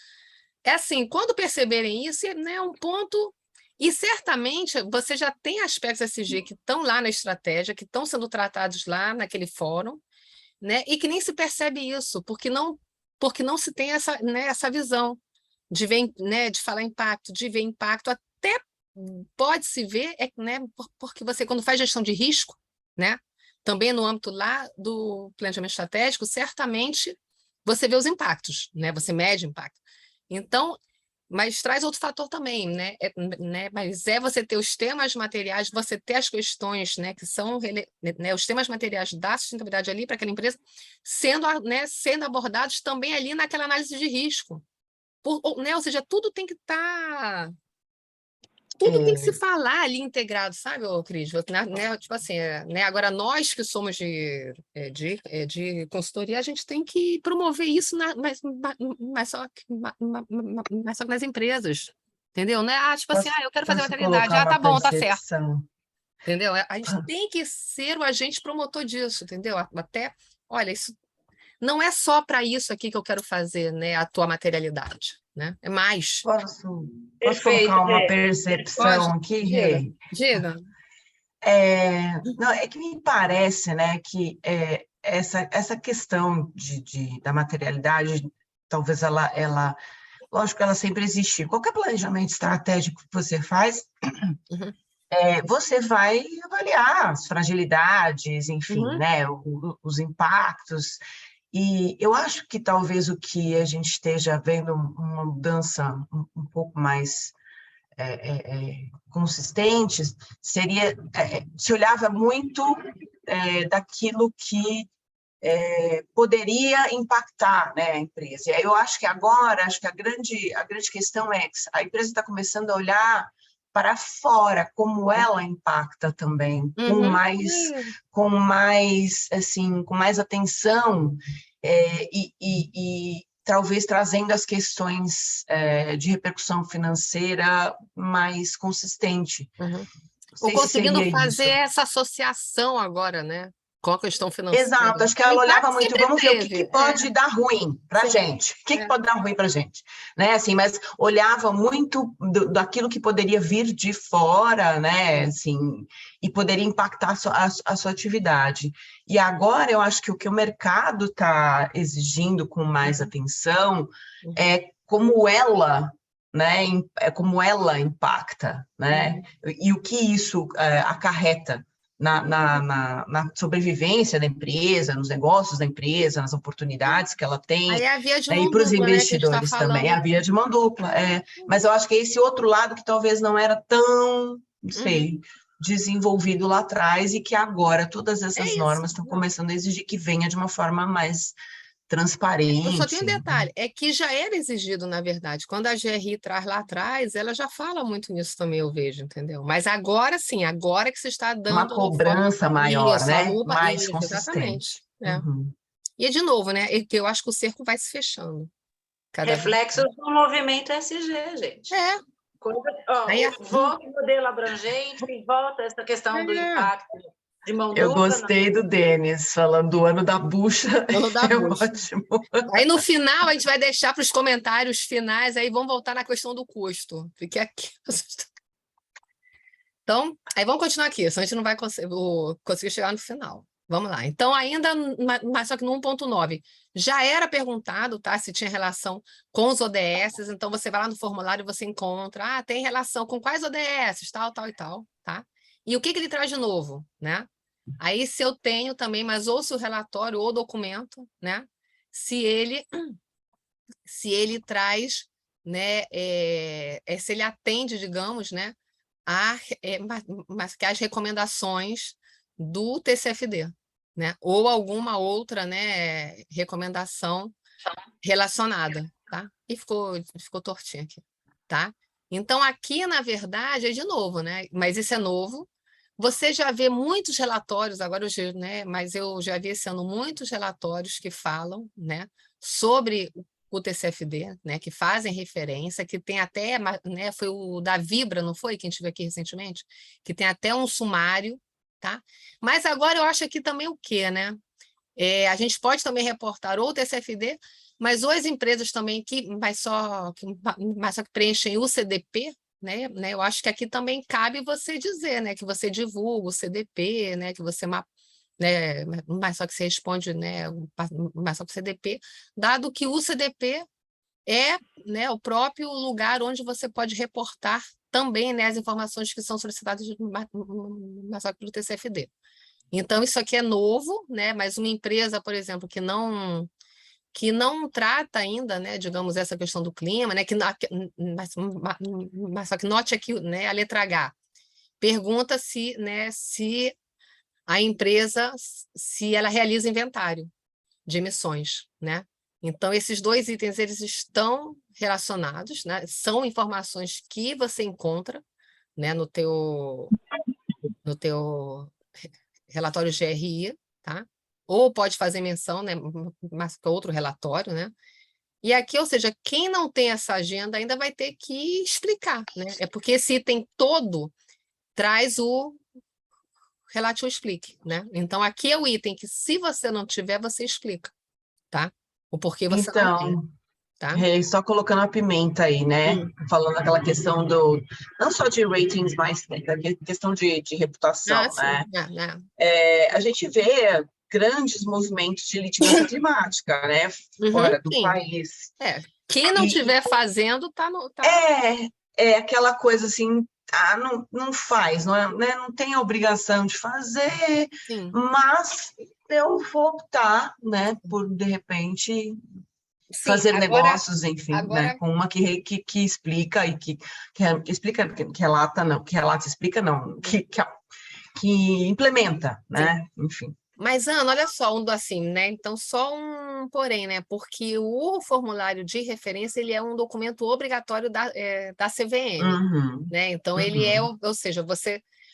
É assim, quando perceberem isso, né, é um ponto... E certamente você já tem aspectos SG que estão lá na estratégia, que estão sendo tratados lá naquele fórum, né? E que nem se percebe isso, porque não se tem essa, né, essa visão de ver, né, de falar impacto, de ver impacto, até pode se ver, né, porque você, quando faz gestão de risco, né, também no âmbito lá do planejamento estratégico, certamente você vê os impactos, né? Você mede impacto. Então, mas traz outro fator também, né? Mas você ter os temas materiais, você ter as questões, né, que são, né, os temas materiais da sustentabilidade ali para aquela empresa sendo abordados também ali naquela análise de risco. Ou seja, tudo tem que estar... Tudo tem que se falar ali integrado, sabe, Cris? Né? Tipo assim, né? Agora, nós que somos de consultoria, a gente tem que promover isso, mas só que nas empresas. entendeu? Não é, tipo assim, eu quero fazer Posso maternidade, colocar tá uma bom, tá certo. percepção? Entendeu? A gente tem que ser o agente promotor disso, entendeu? Até, olha, isso não é só para isso aqui que eu quero fazer, né, a tua materialidade, né? É mais. Posso colocar uma percepção Pode? aqui, Diga, Rê? diga. Não, é que me parece, né, que essa questão da materialidade, talvez lógico que ela sempre existiu. Qualquer planejamento estratégico que você faz, Uhum. Você vai avaliar as fragilidades, enfim, Uhum. né, os impactos. E eu acho que talvez o que a gente esteja vendo uma mudança um pouco mais consistente seria, se olhava muito daquilo que poderia impactar, né, a empresa. E aí eu acho que agora, a grande questão é que a empresa está começando a olhar para fora, como ela impacta também, com mais atenção, e talvez trazendo as questões de repercussão financeira mais consistente. Uhum. Não Ou sei se conseguindo seria fazer isso. essa associação agora, né, com a questão financeira. Exato, acho que O ela olhava impacto muito, sempre vamos ver o que teve. pode dar ruim para a Sim. gente, o que pode dar ruim para a gente, né, assim, mas olhava muito daquilo que poderia vir de fora, né, assim, e poderia impactar a sua atividade. E agora eu acho que o que o mercado está exigindo com mais atenção é como ela, né, como ela impacta, né, e o que isso acarreta na sobrevivência da empresa, nos negócios da empresa, nas oportunidades que ela tem, Aí é a via de né, mão e para os dupla, né, que a gente está investidores também, é a falando. via de mão dupla, mas eu acho que é esse outro lado que talvez não era tão, não sei, desenvolvido lá atrás e que agora todas essas normas estão começando a exigir que venha de uma forma mais transparente. Eu só tenho um detalhe, é que já era exigido, na verdade. Quando a GRI traz lá atrás, ela já fala muito nisso também, eu vejo, entendeu? Mas agora sim, agora que se está dando Uma cobrança maior, isso, a né? lupa, Mais isso, exatamente. consistente. Uhum. E de novo, né? Eu acho que o cerco vai se fechando. Reflexos do movimento SG, gente. Volta o modelo abrangente, volta essa questão do impacto de mão dupla. Eu gostei do Denis falando do ano da bucha. Ano da bucha. Ótimo. Aí no final a gente vai deixar para os comentários finais, aí vamos voltar na questão do custo. Fique aqui. Então, aí vamos continuar aqui, senão a gente não vai conseguir chegar no final. Vamos lá. Então, ainda, mas só que no 1.9, já era perguntado, tá? Se tinha relação com os ODS, então você vai lá no formulário e você encontra, tem relação com quais ODS, tal, tal e tal, tá? E o que ele traz de novo, né? Aí, se eu tenho também, mas ou se o relatório ou o documento, né? Se ele traz, né? Se ele atende, digamos, né? Mas que as recomendações do TCFD, né? Ou alguma outra, né, recomendação relacionada, tá? E ficou tortinho aqui, tá? Então, aqui, na verdade, é de novo, né? Mas isso é novo. Você já vê muitos relatórios, agora, né? Mas eu já vi esse ano muitos relatórios que falam, né? Sobre o TCFD, né, que fazem referência, que tem até, né, foi o da Vibra, não foi, que a gente viu aqui recentemente? Que tem até um sumário, tá? Mas agora eu acho aqui também o quê, né? A gente pode também reportar ou o TCFD, mas ou as empresas também mas só que preenchem o CDP, né? Eu acho que aqui também cabe você dizer, né, que você divulga o CDP, né, que você né, mas só que você responde, né, mas só que o CDP, dado que o CDP é, né, o próprio lugar onde você pode reportar também, né, as informações que são solicitadas mas só que pelo TCFD. Então, isso aqui é novo, né, mas uma empresa, por exemplo, que não trata ainda, né, digamos, essa questão do clima, né, mas só que note aqui, né, a letra H, pergunta se a empresa, se ela realiza inventário de emissões, né? Então, esses dois itens, eles estão relacionados, né? São informações que você encontra, né, no teu relatório GRI, tá? Ou pode fazer menção, né, mas com outro relatório, né? E aqui, ou seja, quem não tem essa agenda ainda vai ter que explicar, né? É porque esse item todo traz o relate ou explique, né? Então, aqui é o item que, se você não tiver, você explica, tá? O porquê você não tem, Então, tá? só colocando a pimenta aí, né? Falando aquela questão não só de ratings, mas da questão de reputação, Sim. né? A gente vê grandes movimentos de litigância climática, né? Fora do Sim. país. Quem não estiver fazendo, tá no... É aquela coisa assim, não faz, não, né? Não tem a obrigação de fazer, Sim. mas eu vou optar, né, por, de repente, fazer negócios, enfim, né, com uma que explica e que explica, que relata, não, que relata, explica, não, que implementa, né, enfim. Mas, Ana, olha só, assim, né? Então, só um porém, né? Porque o formulário de referência, ele é um documento obrigatório da CVM, né? Então, ele é, ou seja,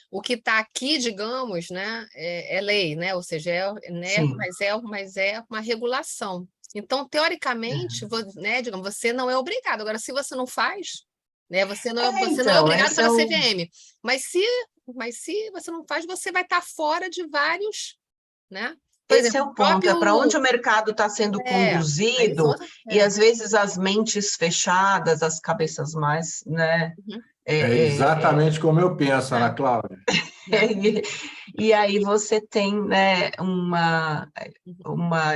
o que está aqui, digamos, né, é lei, né? Ou seja, né, mas é uma regulação. Então, teoricamente, né, digamos, você não é obrigado. Agora, se você não faz, né, você não é obrigado pela CVM. Mas se você não faz, você vai estar fora de vários... Né? Esse é o ponto, é para onde o mercado está sendo conduzido, e às vezes as mentes fechadas, as cabeças mais, né? Exatamente como eu penso, Ana Cláudia. E aí você tem, né, uma,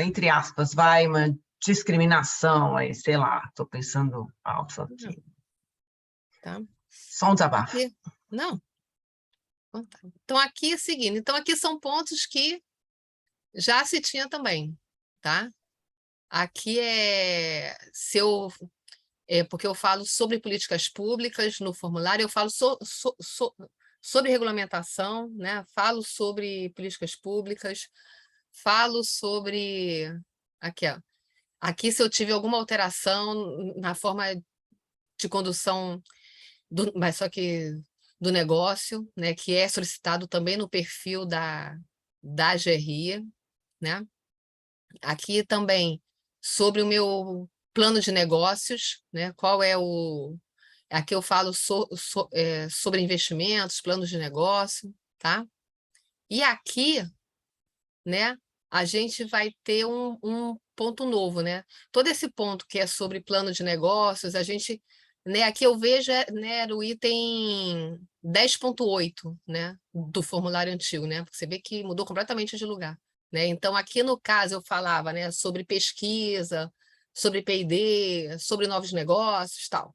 entre aspas, uma discriminação, aí, sei lá, estou pensando alto aqui. Tá. Só um desabafo. Não. Então, aqui é o seguinte, então aqui são pontos que já se tinha também, tá? Aqui porque eu falo sobre políticas públicas no formulário, eu falo sobre regulamentação, né? Falo sobre políticas públicas, falo sobre... Aqui, ó. Aqui, se eu tive alguma alteração na forma de condução, mas só que do negócio, né? Que é solicitado também no perfil da GRI, né? Aqui também sobre o meu plano de negócios, né? Qual é o... Aqui eu falo sobre investimentos, planos de negócio, tá? E aqui, né, a gente vai ter um ponto novo, né? Todo esse ponto que é sobre plano de negócios, a gente... Né, aqui eu vejo, né, o item 10.8, né, do formulário antigo, né? Você vê que mudou completamente de lugar. Né? Então, aqui no caso, eu falava, né, sobre pesquisa, sobre P&D, sobre novos negócios, tal.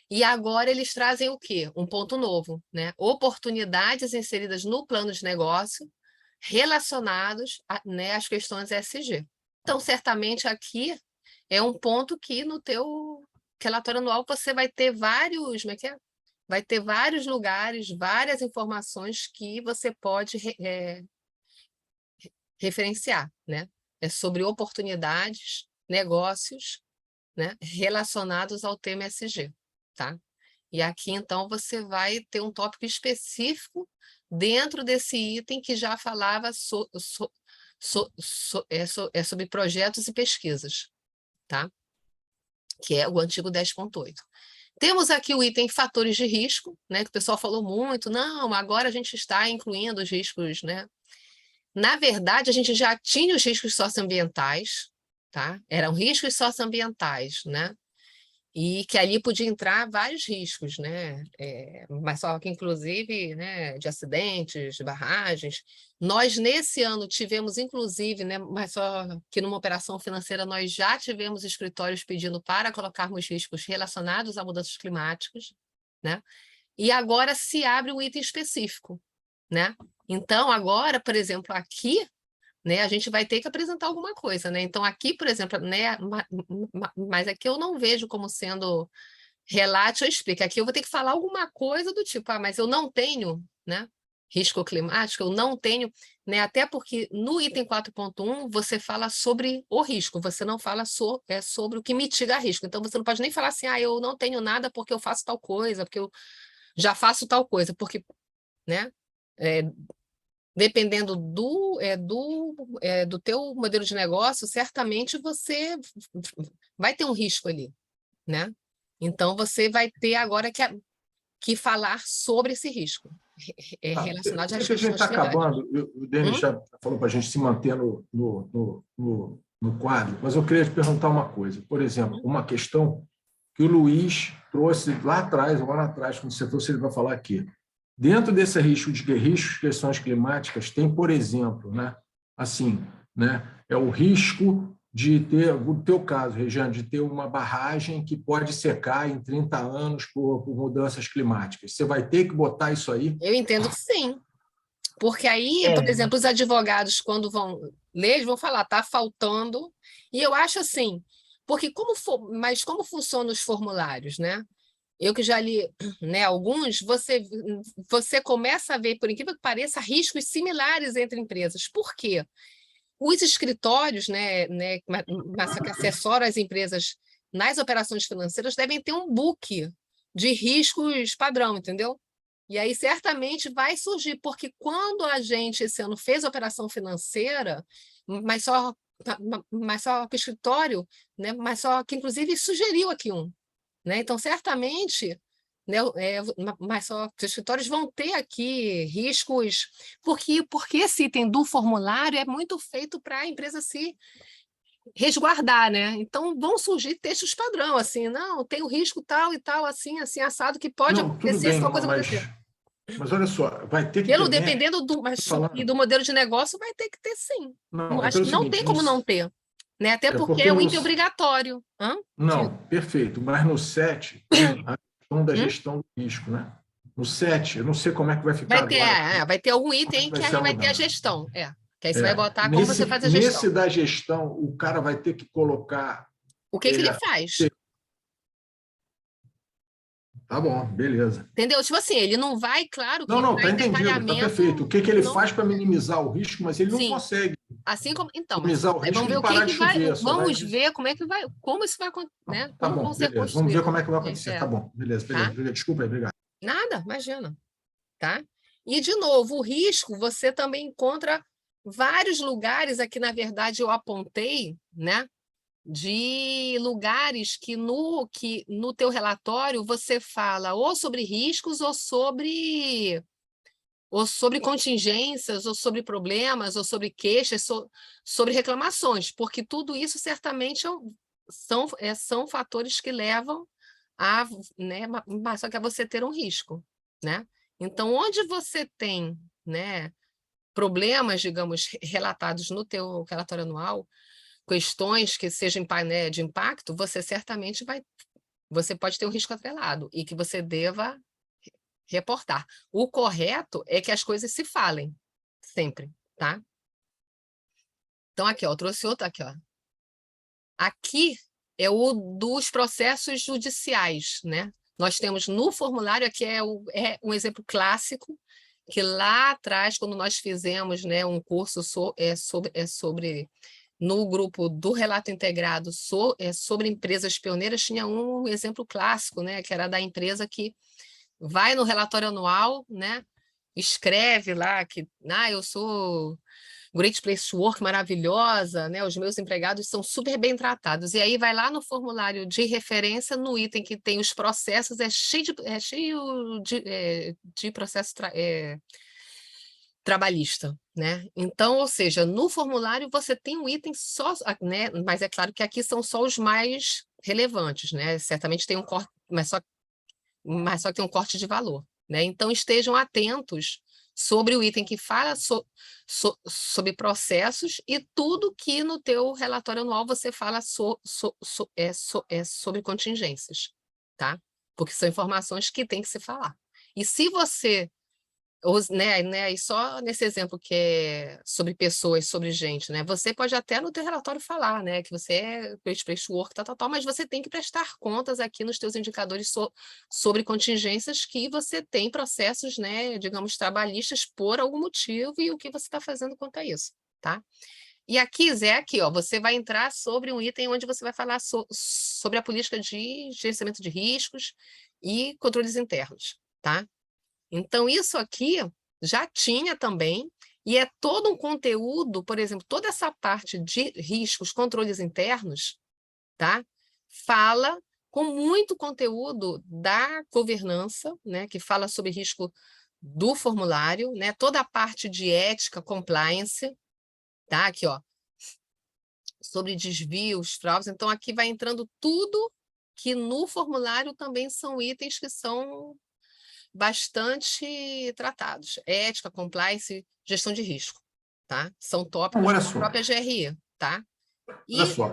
E agora eles trazem o quê? Um ponto novo, né? Oportunidades inseridas no plano de negócio relacionados né, às questões ESG. Então, certamente aqui é um ponto que no teu relatório anual você vai ter vários, como é que é? Vai ter vários lugares, várias informações que você pode referenciar, né? É sobre oportunidades, negócios, né? Relacionados ao tema ESG, tá? E aqui, então, você vai ter um tópico específico dentro desse item que já falava sobre projetos e pesquisas, tá? Que é o antigo 10.8. Temos aqui o item fatores de risco, né? Que o pessoal falou muito, não, agora a gente está incluindo os riscos, né? Na verdade, a gente já tinha os riscos socioambientais, tá? Eram riscos socioambientais, né? E que ali podia entrar vários riscos, né? Mas só que, inclusive, né, de acidentes, de barragens. Nós, nesse ano, tivemos, inclusive, né, mas só que numa operação financeira, nós já tivemos escritórios pedindo para colocarmos riscos relacionados a mudanças climáticas, né? E agora se abre um item específico, né? Então, agora, por exemplo, aqui, né, a gente vai ter que apresentar alguma coisa, né? Então, aqui, por exemplo, né, mas aqui eu não vejo como sendo relate ou explica. Aqui eu vou ter que falar alguma coisa do tipo, mas eu não tenho, né, risco climático, eu não tenho, né, até porque no item 4.1 você fala sobre o risco, você não fala sobre o que mitiga risco. Então, você não pode nem falar assim, eu não tenho nada porque eu faço tal coisa, porque eu já faço tal coisa, porque, né, dependendo do teu modelo de negócio, certamente você vai ter um risco ali, né? Então, você vai ter agora que falar sobre esse risco, relacionado às que a gente está questões legais. acabando, o Denis já falou para a gente se manter no quadro, mas eu queria te perguntar uma coisa. Por exemplo, uma questão que o Luiz trouxe lá atrás, um ano atrás, quando você trouxe, ele vai falar aqui. Dentro desse risco de questões climáticas, tem, por exemplo, né, assim, né, é o risco de ter, no teu caso, Regiane, de ter uma barragem que pode secar em 30 anos por mudanças climáticas. Você vai ter que botar isso aí? Eu entendo que sim. Porque aí, por exemplo, os advogados, quando vão ler, eles vão falar, está faltando. E eu acho assim, porque mas como funcionam os formulários, né? Eu que já li, né, alguns, você começa a ver, por incrível que pareça, riscos similares entre empresas. Por quê? Os escritórios, né, que assessoram as empresas nas operações financeiras devem ter um book de riscos padrão, entendeu? E aí certamente vai surgir, porque quando a gente esse ano fez a operação financeira, mas só que o escritório, né, mas só que inclusive sugeriu aqui né? Então certamente, né, mas só que os escritórios vão ter aqui riscos, porque esse item do formulário é muito feito para a empresa se resguardar, né? Então vão surgir textos padrão, assim, não, tem o risco tal e tal, assim, assado, que pode acontecer se tal coisa acontecer. Mas olha só, vai ter que dependendo do modelo de negócio, vai ter que ter sim. Não, acho que não tem como não ter. Né? Até porque é um item obrigatório. Não, perfeito. Mas no 7 tem a questão da gestão do risco, né? No 7, eu não sei como é que vai ficar agora. Vai ter algum item que aí vai ter a gestão. Que aí você vai botar como você faz a gestão. Nesse da gestão, o cara vai ter que colocar... O que ele faz? Tá bom, beleza. Entendeu? Tipo assim, ele não vai, claro que não, tá entendido, tá perfeito. O que ele faz para minimizar o risco, mas ele não consegue. Assim como, então, minimizar o risco, vamos ver o que vai. Vamos ver como é que vai, como isso vai acontecer, né? Tá bom, beleza. Vamos ver como é que vai acontecer. Tá bom, beleza. Tá? Desculpa aí, obrigado. Nada, imagina, tá? E de novo, o risco você também encontra vários lugares aqui, na verdade, eu apontei, né? De lugares que no teu relatório você fala ou sobre riscos ou sobre contingências, ou sobre problemas, ou sobre queixas, sobre reclamações, porque tudo isso certamente são fatores que levam a, né, só que a você ter um risco, né? Então, onde você tem, né, problemas, digamos, relatados no teu relatório anual, questões que sejam de impacto, você certamente você pode ter um risco atrelado e que você deva reportar. O correto é que as coisas se falem, sempre, tá? Então, aqui, ó, eu trouxe outro aqui, ó. Aqui é o dos processos judiciais, né? Nós temos no formulário, aqui é um exemplo clássico, que lá atrás, quando nós fizemos, né, um curso sobre no grupo do Relato Integrado sobre empresas pioneiras, tinha um exemplo clássico, né, que era da empresa que vai no relatório anual, né, escreve lá que eu sou Great Place to Work, maravilhosa, né, os meus empregados são super bem tratados. E aí vai lá no formulário de referência, no item que tem os processos, é cheio de processo trabalhista, né? Então, ou seja, no formulário você tem um item só, né? Mas é claro que aqui são só os mais relevantes, né? Certamente tem um corte, mas só que tem um corte de valor, né? Então estejam atentos sobre o item que fala sobre processos e tudo que no teu relatório anual você fala sobre contingências, tá? Porque são informações que tem que se falar. E se você e só nesse exemplo que é sobre pessoas, sobre gente, né? Você pode até no teu relatório falar, né, que você é Great Place to Work, tal, mas você tem que prestar contas aqui nos teus indicadores sobre contingências que você tem processos, né, digamos, trabalhistas por algum motivo e o que você está fazendo quanto a isso, tá? E aqui, Zé, ó, você vai entrar sobre um item onde você vai falar sobre a política de gerenciamento de riscos e controles internos, tá? Então, isso aqui já tinha também, E é todo um conteúdo, por exemplo, toda essa parte de riscos, controles internos, tá? Fala com muito conteúdo da governança, né? Que fala sobre risco do formulário, né? Toda a parte de ética, compliance, tá? Aqui, ó, sobre desvios, fraudes. Então, aqui vai entrando tudo que no formulário também são itens que são bastante tratados. Ética, compliance, gestão de risco, tá? São tópicos da própria GRI, tá? Olha só,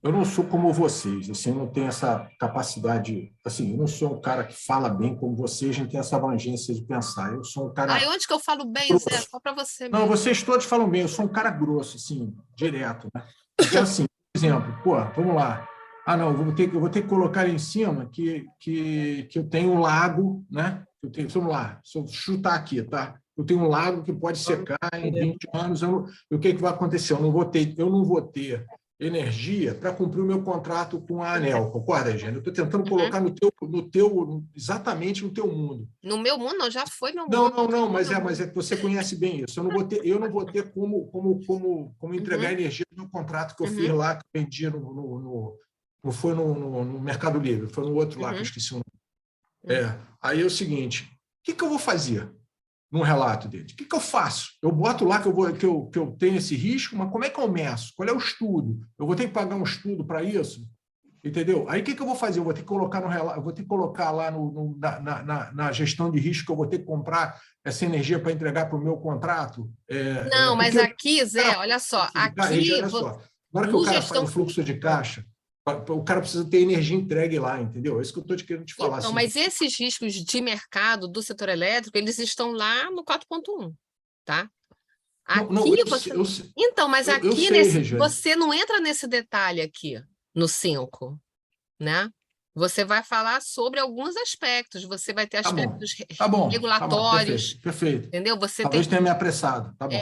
eu não sou como vocês, assim, eu não tenho essa capacidade, assim, eu não sou um cara que fala bem como vocês, não tem essa abrangência de pensar. Eu sou um cara... Ah, e onde que eu falo bem, Zé? Só para você mesmo. Não, vocês todos falam bem, eu sou um cara grosso, assim, direto, né? Então, assim, por exemplo, pô, vamos lá. Ah, não, eu vou ter que colocar em cima que eu tenho um lago, né? Vamos lá, se eu chutar aqui, tá? Eu tenho um lago que pode secar em 20 anos. E o que vai acontecer? Eu não vou ter energia para cumprir o meu contrato com a ANEEL, concorda, Regina? Eu estou tentando colocar exatamente no teu mundo. No meu mundo, não, já foi meu mundo. Não, mas é que você conhece bem isso. Eu não vou ter como entregar energia no contrato que eu fiz lá, que eu vendi não foi no Mercado Livre, foi no outro lá que eu esqueci o nome. Aí é o seguinte, o que eu vou fazer num relato dele? O que eu faço? Eu boto lá que eu tenho esse risco, mas como é que eu meço? Qual é o estudo? Eu vou ter que pagar um estudo para isso? Entendeu? Aí o que eu vou fazer? Eu vou ter que colocar no relato, eu vou ter que colocar lá na gestão de risco que eu vou ter que comprar essa energia para entregar para o meu contrato? Não, mas aqui, Zé, olha só. Aqui, olha só. Na hora que o cara faz o fluxo de caixa, o cara precisa ter energia entregue lá, entendeu? É isso que eu estou querendo te falar. Então, assim. Mas esses riscos de mercado do setor elétrico, eles estão lá no 4.1, tá? Então, mas aqui você não entra nesse detalhe aqui, no 5, né? Você vai falar sobre alguns aspectos, você vai ter aspectos regulatórios. Perfeito. Entendeu? Talvez tenha me apressado, tá bom.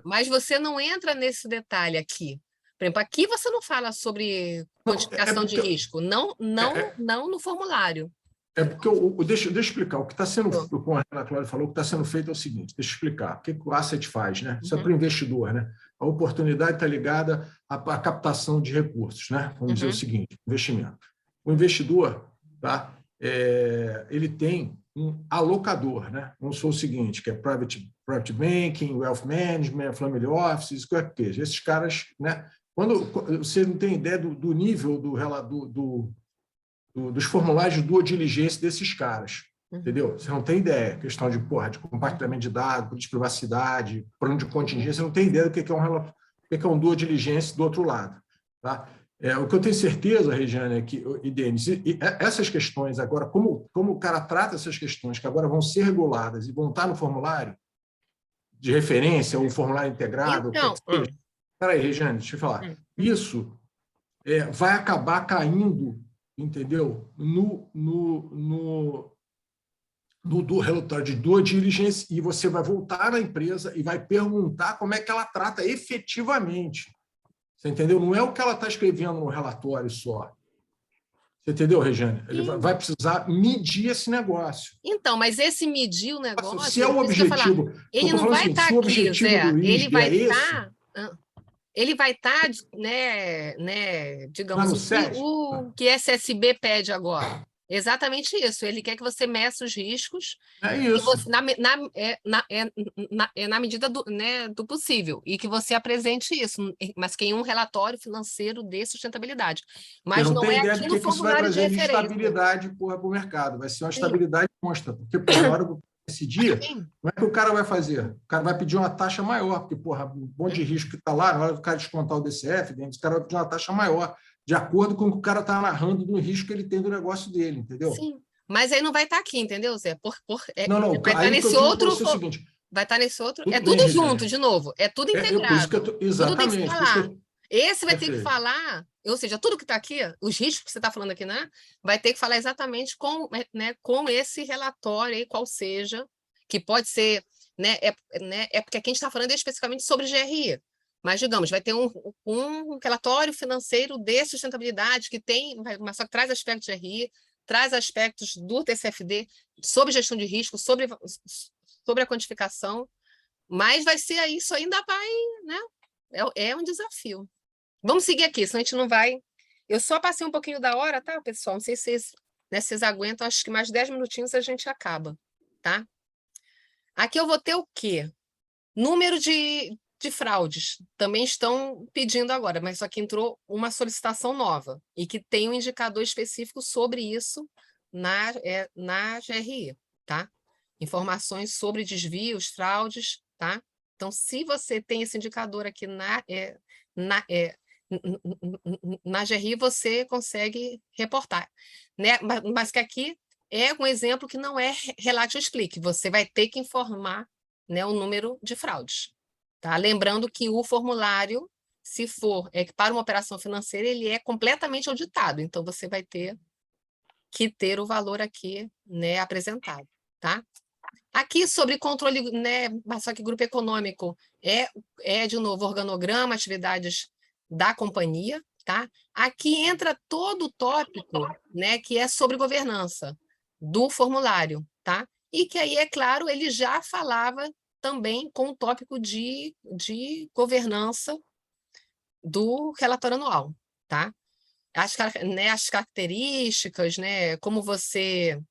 Mas você não entra nesse detalhe aqui. Por exemplo, aqui você não fala sobre quantificação de risco, não no formulário. É porque, deixa eu explicar, o que está sendo, como a Ana Cláudia falou, o que está sendo feito é o seguinte, deixa eu explicar, o que o asset faz, né? Isso é para o investidor, né? A oportunidade está ligada à captação de recursos, né? Vamos dizer o seguinte, investimento. O investidor, tá? Ele tem um alocador, né? Vamos supor o seguinte, que é private banking, wealth management, family offices, qualquer coisa. Esses caras, né? Quando você não tem ideia do nível dos formulários de due diligência desses caras, entendeu? Você não tem ideia. Questão de compartilhamento de dados, de privacidade, plano de contingência, você não tem ideia do que é um due diligence do outro lado, tá? O que eu tenho certeza, Regiane, e Denis, essas questões agora, como o cara trata essas questões que agora vão ser reguladas e vão estar no formulário de referência ou formulário integrado, espera aí, Regiane, deixa eu falar. Isso vai acabar caindo, entendeu? Do relatório de due diligence, e você vai voltar na empresa e vai perguntar como é que ela trata efetivamente. Você entendeu? Não é o que ela está escrevendo no relatório só. Você entendeu, Regiane? Ele vai precisar medir esse negócio. Então, mas esse medir o negócio... Se é o objetivo... Ele não vai estar aqui, Zé. Ele vai estar, né, digamos, o que a SSB pede agora. Exatamente isso. Ele quer que você meça os riscos na medida do possível, e que você apresente isso, mas que em um relatório financeiro de sustentabilidade. Mas não é aqui no formulário de referência. Isso vai trazer estabilidade para o mercado. Vai ser uma estabilidade monstra, porque na hora do decidir, como é que o cara vai fazer? O cara vai pedir uma taxa maior, porque, um monte de risco que está lá, na hora do cara descontar o DCF, o cara vai pedir uma taxa maior, de acordo com o que o cara está narrando do risco que ele tem do negócio dele, entendeu? Sim, mas aí não vai estar aqui, entendeu, Zé? Não, vai estar nesse outro... Vai estar nesse outro... É tudo junto, de novo, é tudo integrado. Exatamente. Tudo tem que falar. Esse vai ter que falar, ou seja, tudo que está aqui, os riscos que você está falando aqui, né? Vai ter que falar exatamente com esse relatório aí, qual seja, que pode ser, né? Porque aqui a gente está falando especificamente sobre GRI. Mas, digamos, vai ter um relatório financeiro de sustentabilidade que tem, mas só que traz aspectos de RI, traz aspectos do TCFD sobre gestão de risco, sobre a quantificação, Mas vai ser isso, ainda vai, né? É um desafio. Vamos seguir aqui, senão a gente não vai... Eu só passei um pouquinho da hora, tá, pessoal? Não sei se vocês aguentam, acho que mais 10 minutinhos a gente acaba, tá? Aqui eu vou ter o quê? Número de fraudes. Também estão pedindo agora, mas só que entrou uma solicitação nova e que tem um indicador específico sobre isso na GRI, tá? Informações sobre desvios, fraudes, tá? Então, se você tem esse indicador aqui na GRI, você consegue reportar, né? Mas que aqui é um exemplo que não é relate ou explique, você vai ter que informar, né, o número de fraudes. Tá? Lembrando que o formulário, se for para uma operação financeira, ele é completamente auditado, então você vai ter que ter o valor aqui, né, apresentado. Tá? Aqui sobre controle, né, só que grupo econômico de novo, organograma, atividades da companhia. Tá? Aqui entra todo o tópico, né, que é sobre governança do formulário. Tá? E que aí, é claro, ele já falava também com o tópico de governança do relatório anual. Tá? As características, né, como você...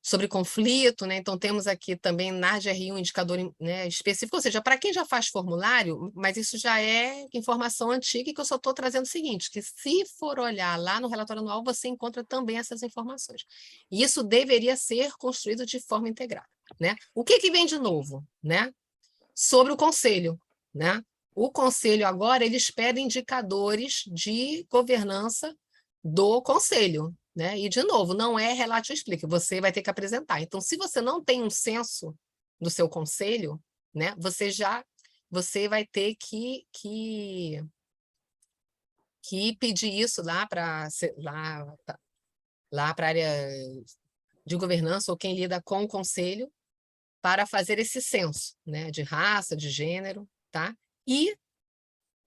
sobre conflito, né? Então temos aqui também na GRI um indicador, né, específico, ou seja, para quem já faz formulário, mas isso já é informação antiga, que eu só estou trazendo o seguinte, que se for olhar lá no relatório anual, você encontra também essas informações. E isso deveria ser construído de forma integrada, né? O que vem de novo, né? Sobre o conselho, né? O conselho agora, eles pedem indicadores de governança do conselho, né? E, de novo, não é relate ou explique, você vai ter que apresentar. Então, se você não tem um censo do seu conselho, né, você vai ter que pedir isso lá para a área de governança ou quem lida com o conselho para fazer esse censo, né, de raça, de gênero, tá? E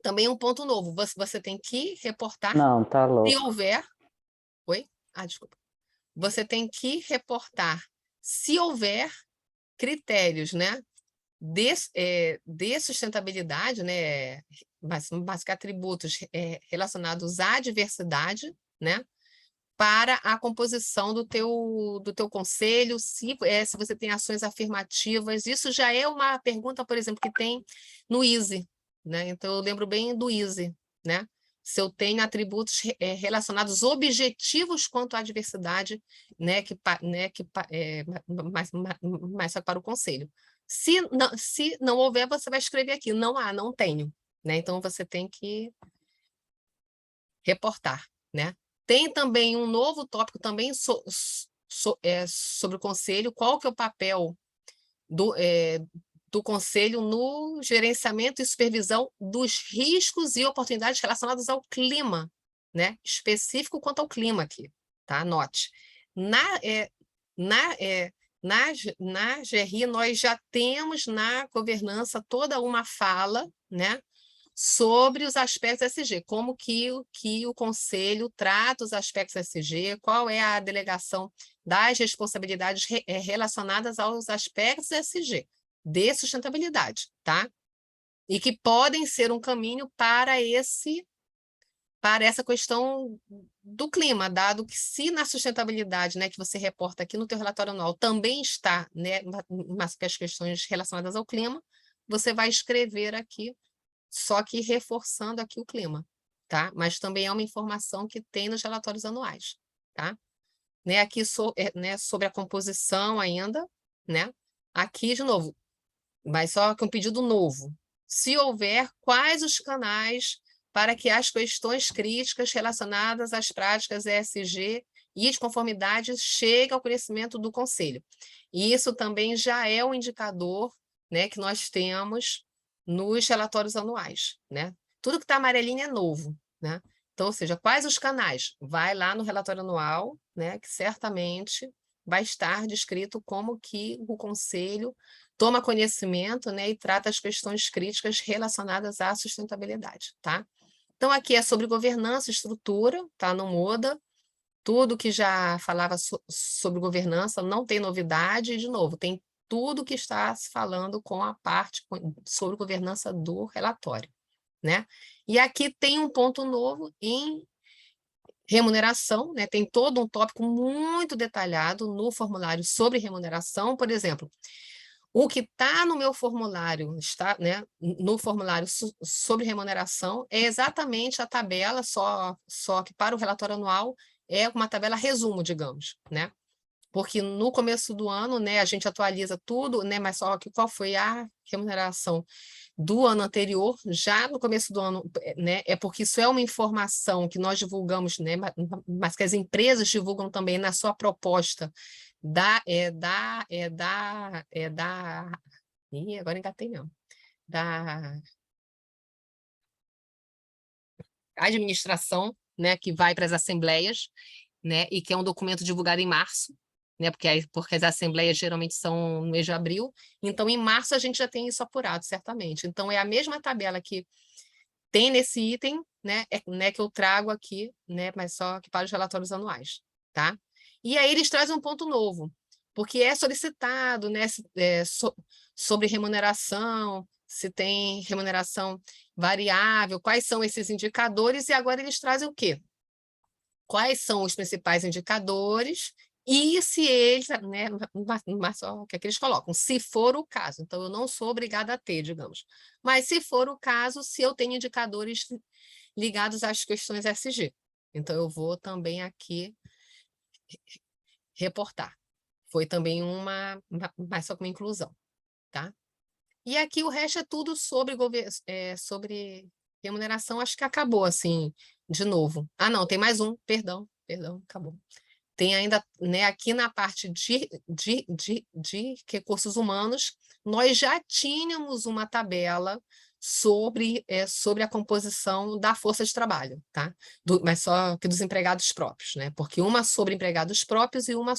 também um ponto novo, você tem que reportar, Não, tá louco. se houver... Oi? Desculpa. Você tem que reportar se houver critérios, né, de sustentabilidade, né, mas que atributos relacionados à diversidade, né, para a composição do teu conselho, se você tem ações afirmativas. Isso já é uma pergunta, por exemplo, que tem no ISE, né? Então, eu lembro bem do ISE, né? Se eu tenho atributos relacionados objetivos quanto à diversidade, né, mais para o conselho. Se não houver, você vai escrever aqui, não há, não tenho, né? Então, você tem que reportar, né? Tem também um novo tópico também sobre o conselho, qual que é o papel do conselho no gerenciamento e supervisão dos riscos e oportunidades relacionados ao clima, né? Específico quanto ao clima aqui, tá? Anote. Na GRI, nós já temos na governança toda uma fala, né, sobre os aspectos SG, como que o Conselho trata os aspectos SG, qual é a delegação das responsabilidades relacionadas aos aspectos SG, de sustentabilidade, tá? E que podem ser um caminho para essa questão do clima, dado que se na sustentabilidade, né, que você reporta aqui no teu relatório anual, também está, né, mas que as questões relacionadas ao clima, você vai escrever aqui, só que reforçando aqui o clima, tá? Mas também é uma informação que tem nos relatórios anuais, tá? Né, aqui né, sobre a composição ainda, né? Aqui, de novo, mas só que um pedido novo. Se houver, quais os canais para que as questões críticas relacionadas às práticas ESG e as conformidades cheguem ao conhecimento do Conselho? E isso também já é um indicador, né, que nós temos nos relatórios anuais, né? Tudo que está amarelinho é novo, né? Então, ou seja, quais os canais? Vai lá no relatório anual, né, que certamente vai estar descrito como que o Conselho toma conhecimento, né, e trata as questões críticas relacionadas à sustentabilidade, tá? Então, aqui é sobre governança e estrutura, tá? Não muda. Tudo que já falava sobre governança não tem novidade, e, de novo, tem tudo que está se falando com a parte sobre governança do relatório, né? E aqui tem um ponto novo em remuneração, né? Tem todo um tópico muito detalhado no formulário sobre remuneração. Por exemplo, o que está no meu formulário, está, né, no formulário sobre remuneração, é exatamente a tabela, só que para o relatório anual é uma tabela resumo, digamos, né? Porque no começo do ano, né, a gente atualiza tudo, né, mas só que qual foi a remuneração do ano anterior, já no começo do ano, né, é porque isso é uma informação que nós divulgamos, né, mas que as empresas divulgam também na sua proposta Ih, agora engatei mesmo. Da administração, né, que vai para as assembleias, né, e que é um documento divulgado em março, né, porque as assembleias geralmente são no mês de abril, então em março a gente já tem isso apurado, certamente. Então é a mesma tabela que tem nesse item, né, que eu trago aqui, né, mas só que para os relatórios anuais, tá? E aí eles trazem um ponto novo, porque é solicitado, né, sobre remuneração, se tem remuneração variável, quais são esses indicadores, e agora eles trazem o quê? Quais são os principais indicadores e se eles, né, mas só que eles colocam, se for o caso. Então, eu não sou obrigada a ter, digamos. Mas, se for o caso, se eu tenho indicadores ligados às questões SG. Então, eu vou também aqui reportar. Foi também mas só com uma inclusão, tá? E aqui o resto é tudo sobre remuneração, acho que acabou, assim, de novo. Ah, não, tem mais um, perdão, acabou. Tem ainda, né, aqui na parte de recursos humanos, nós já tínhamos uma tabela sobre a composição da força de trabalho, tá? Mas só que dos empregados próprios, né? Porque uma sobre empregados próprios e uma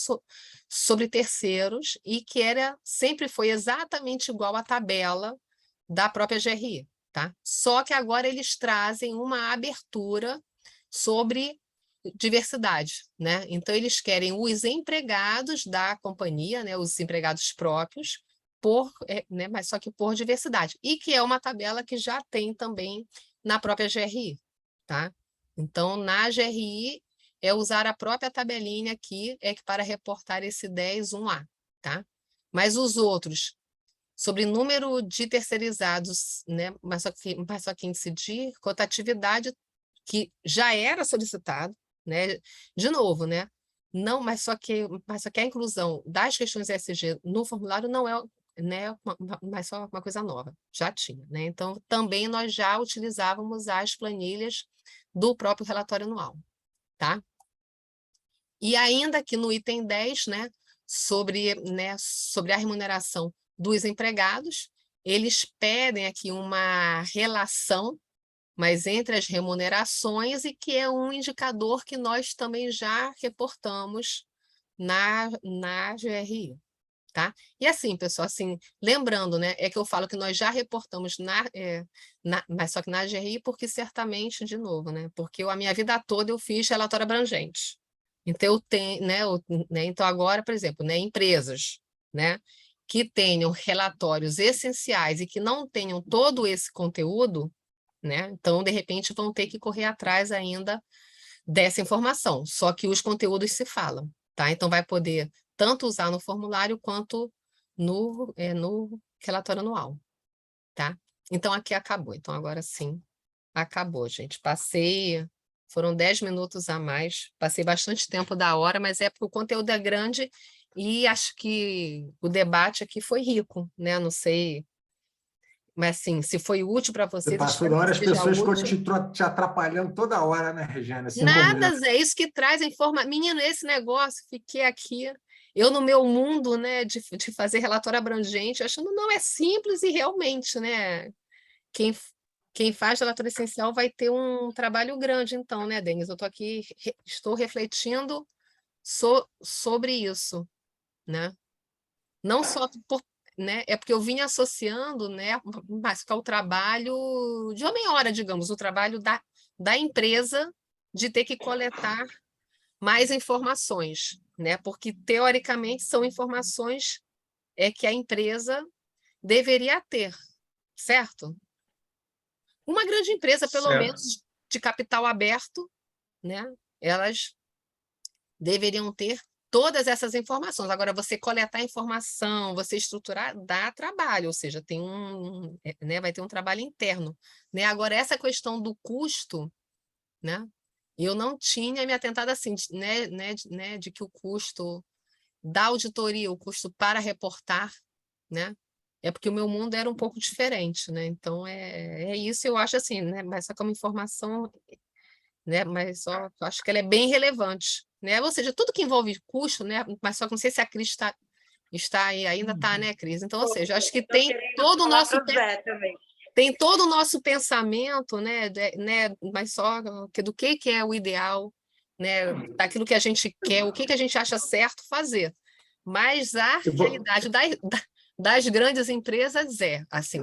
sobre terceiros, e que sempre foi exatamente igual à tabela da própria GRI, tá? Só que agora eles trazem uma abertura sobre diversidade, né? Então eles querem os empregados da companhia, né, os empregados próprios, né, mas só que por diversidade, e que é uma tabela que já tem também na própria GRI, tá? Então na GRI é usar a própria tabelinha aqui para reportar esse 10.1a, tá? Mas os outros sobre número de terceirizados, né, mas só que índice de rotatividade, que já era solicitado, né? De novo, né? Não, mas só que a inclusão das questões ESG no formulário não é, né, mas só uma coisa nova, já tinha, né? Então, também nós já utilizávamos as planilhas do próprio relatório anual, tá? E ainda aqui no item 10, né, sobre a remuneração dos empregados, eles pedem aqui uma relação, mas entre as remunerações, e que é um indicador que nós também já reportamos na GRI, tá? E assim, pessoal, assim, lembrando, né, é que eu falo que nós já reportamos mas só que na GRI, porque certamente, de novo, né, porque a minha vida toda eu fiz relatório abrangente. Então, eu tenho, né, então agora, por exemplo, né, empresas, né, que tenham relatórios essenciais e que não tenham todo esse conteúdo, né? Então, de repente, vão ter que correr atrás ainda dessa informação, só que os conteúdos se falam, tá? Então, vai poder tanto usar no formulário quanto no relatório anual, tá? Então, aqui acabou. Então, agora sim, acabou, gente. Foram 10 minutos a mais, passei bastante tempo da hora, mas é porque o conteúdo é grande e acho que o debate aqui foi rico, né? Não sei... Mas, assim, se foi útil para Você vocês... passou da hora, as pessoas ficam te atrapalhando toda hora, né, Regiane? Assim, nada, Zé, isso que traz a informação. Menino, esse negócio, fiquei aqui, eu no meu mundo, né, de fazer relatório abrangente, achando, não, é simples e realmente, né, quem faz relatório essencial vai ter um trabalho grande, então, né, Denis? Eu estou refletindo sobre isso, né? Não só né, é porque eu vim associando, né, mas com o trabalho de homem-hora, digamos, o trabalho da empresa de ter que coletar mais informações, né, porque teoricamente são informações é que a empresa deveria ter, certo? Uma grande empresa, pelo menos, de capital aberto, né? Elas deveriam ter todas essas informações. Agora, você coletar informação, você estruturar, dá trabalho, ou seja, tem né, vai ter um trabalho interno, né? Agora, essa questão do custo, né? Eu não tinha me atentado assim, né, de que o custo da auditoria, o custo para reportar, né? É porque o meu mundo era um pouco diferente, né? Então, é isso, eu acho assim, né? Mas só como informação, né? Mas só, eu acho que ela é bem relevante, né? Ou seja, tudo que envolve custo, né? Mas só que não sei se a Cris está aí, ainda está, né, Cris? Então, ou seja, acho que tem todo o nosso tem todo o nosso pensamento, né? Mas só do que é o ideal, né? Daquilo que a gente quer, o que a gente acha certo fazer. Mas a realidade das grandes empresas é assim,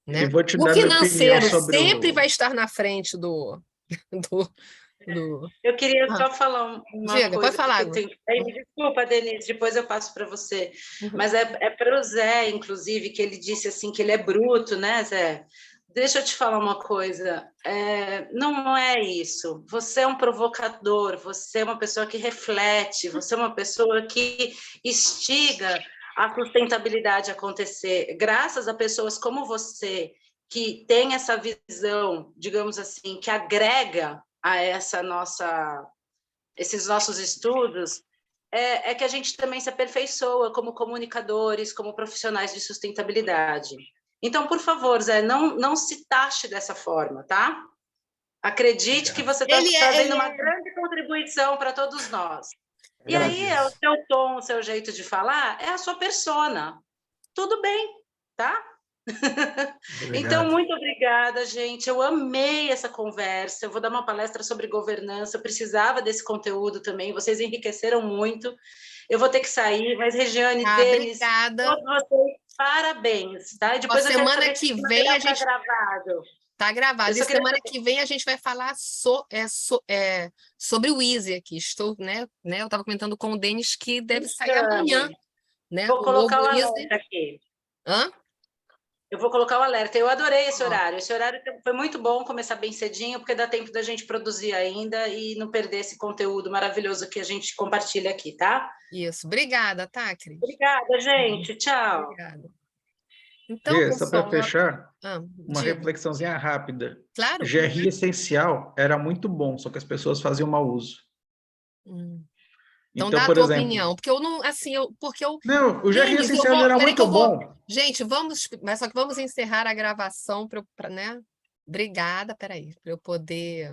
né? Eu vou te O dar minha opinião financeiro sobre sempre vai estar na frente do... Eu queria só falar uma Diga, coisa. pode falar. Desculpa, Denise, depois eu passo para você. Mas é para o Zé, inclusive, que ele disse assim que ele é bruto, né, Zé? Deixa eu te falar uma coisa. Não é isso. Você é um provocador, você é uma pessoa que reflete, você é uma pessoa que instiga a sustentabilidade acontecer. Graças a pessoas como você, que tem essa visão, digamos assim, que agrega a esses nossos estudos, é que a gente também se aperfeiçoa como comunicadores, como profissionais de sustentabilidade. Então, por favor, Zé, não se taxe dessa forma, tá? Acredite que você está fazendo uma grande contribuição para todos nós. E aí, o seu tom, o seu jeito de falar é a sua persona. Tudo bem, tá? Então, muito obrigada, gente. Eu amei essa conversa. Eu vou dar uma palestra sobre governança. Eu precisava desse conteúdo também. Vocês enriqueceram muito. Eu vou ter que sair, mas Regiane, Denis, todos vocês, parabéns, tá? E depois a semana que vem a gente gravado. Tá gravado. E semana que vem a gente vai falar sobre o Easy aqui. Estou, né? Eu estava comentando com o Denis que deve sair amanhã, né? Vou colocar o alerta aqui. Hã? Eu vou colocar o alerta. Eu adorei esse horário. Esse horário foi muito bom começar bem cedinho, porque dá tempo da gente produzir ainda e não perder esse conteúdo maravilhoso que a gente compartilha aqui, tá? Isso. Obrigada, tá, Cris? Obrigada, gente. Tchau. Obrigada. Então, só para fechar, uma diga. reflexãozinha rápida. Claro. GRI essencial era muito bom, só que as pessoas faziam mau uso. Então, dá a tua opinião, porque eu não, assim, Não, o GRI essencial era muito bom. Gente, mas só que vamos encerrar a gravação para, né? Obrigada, peraí, para eu poder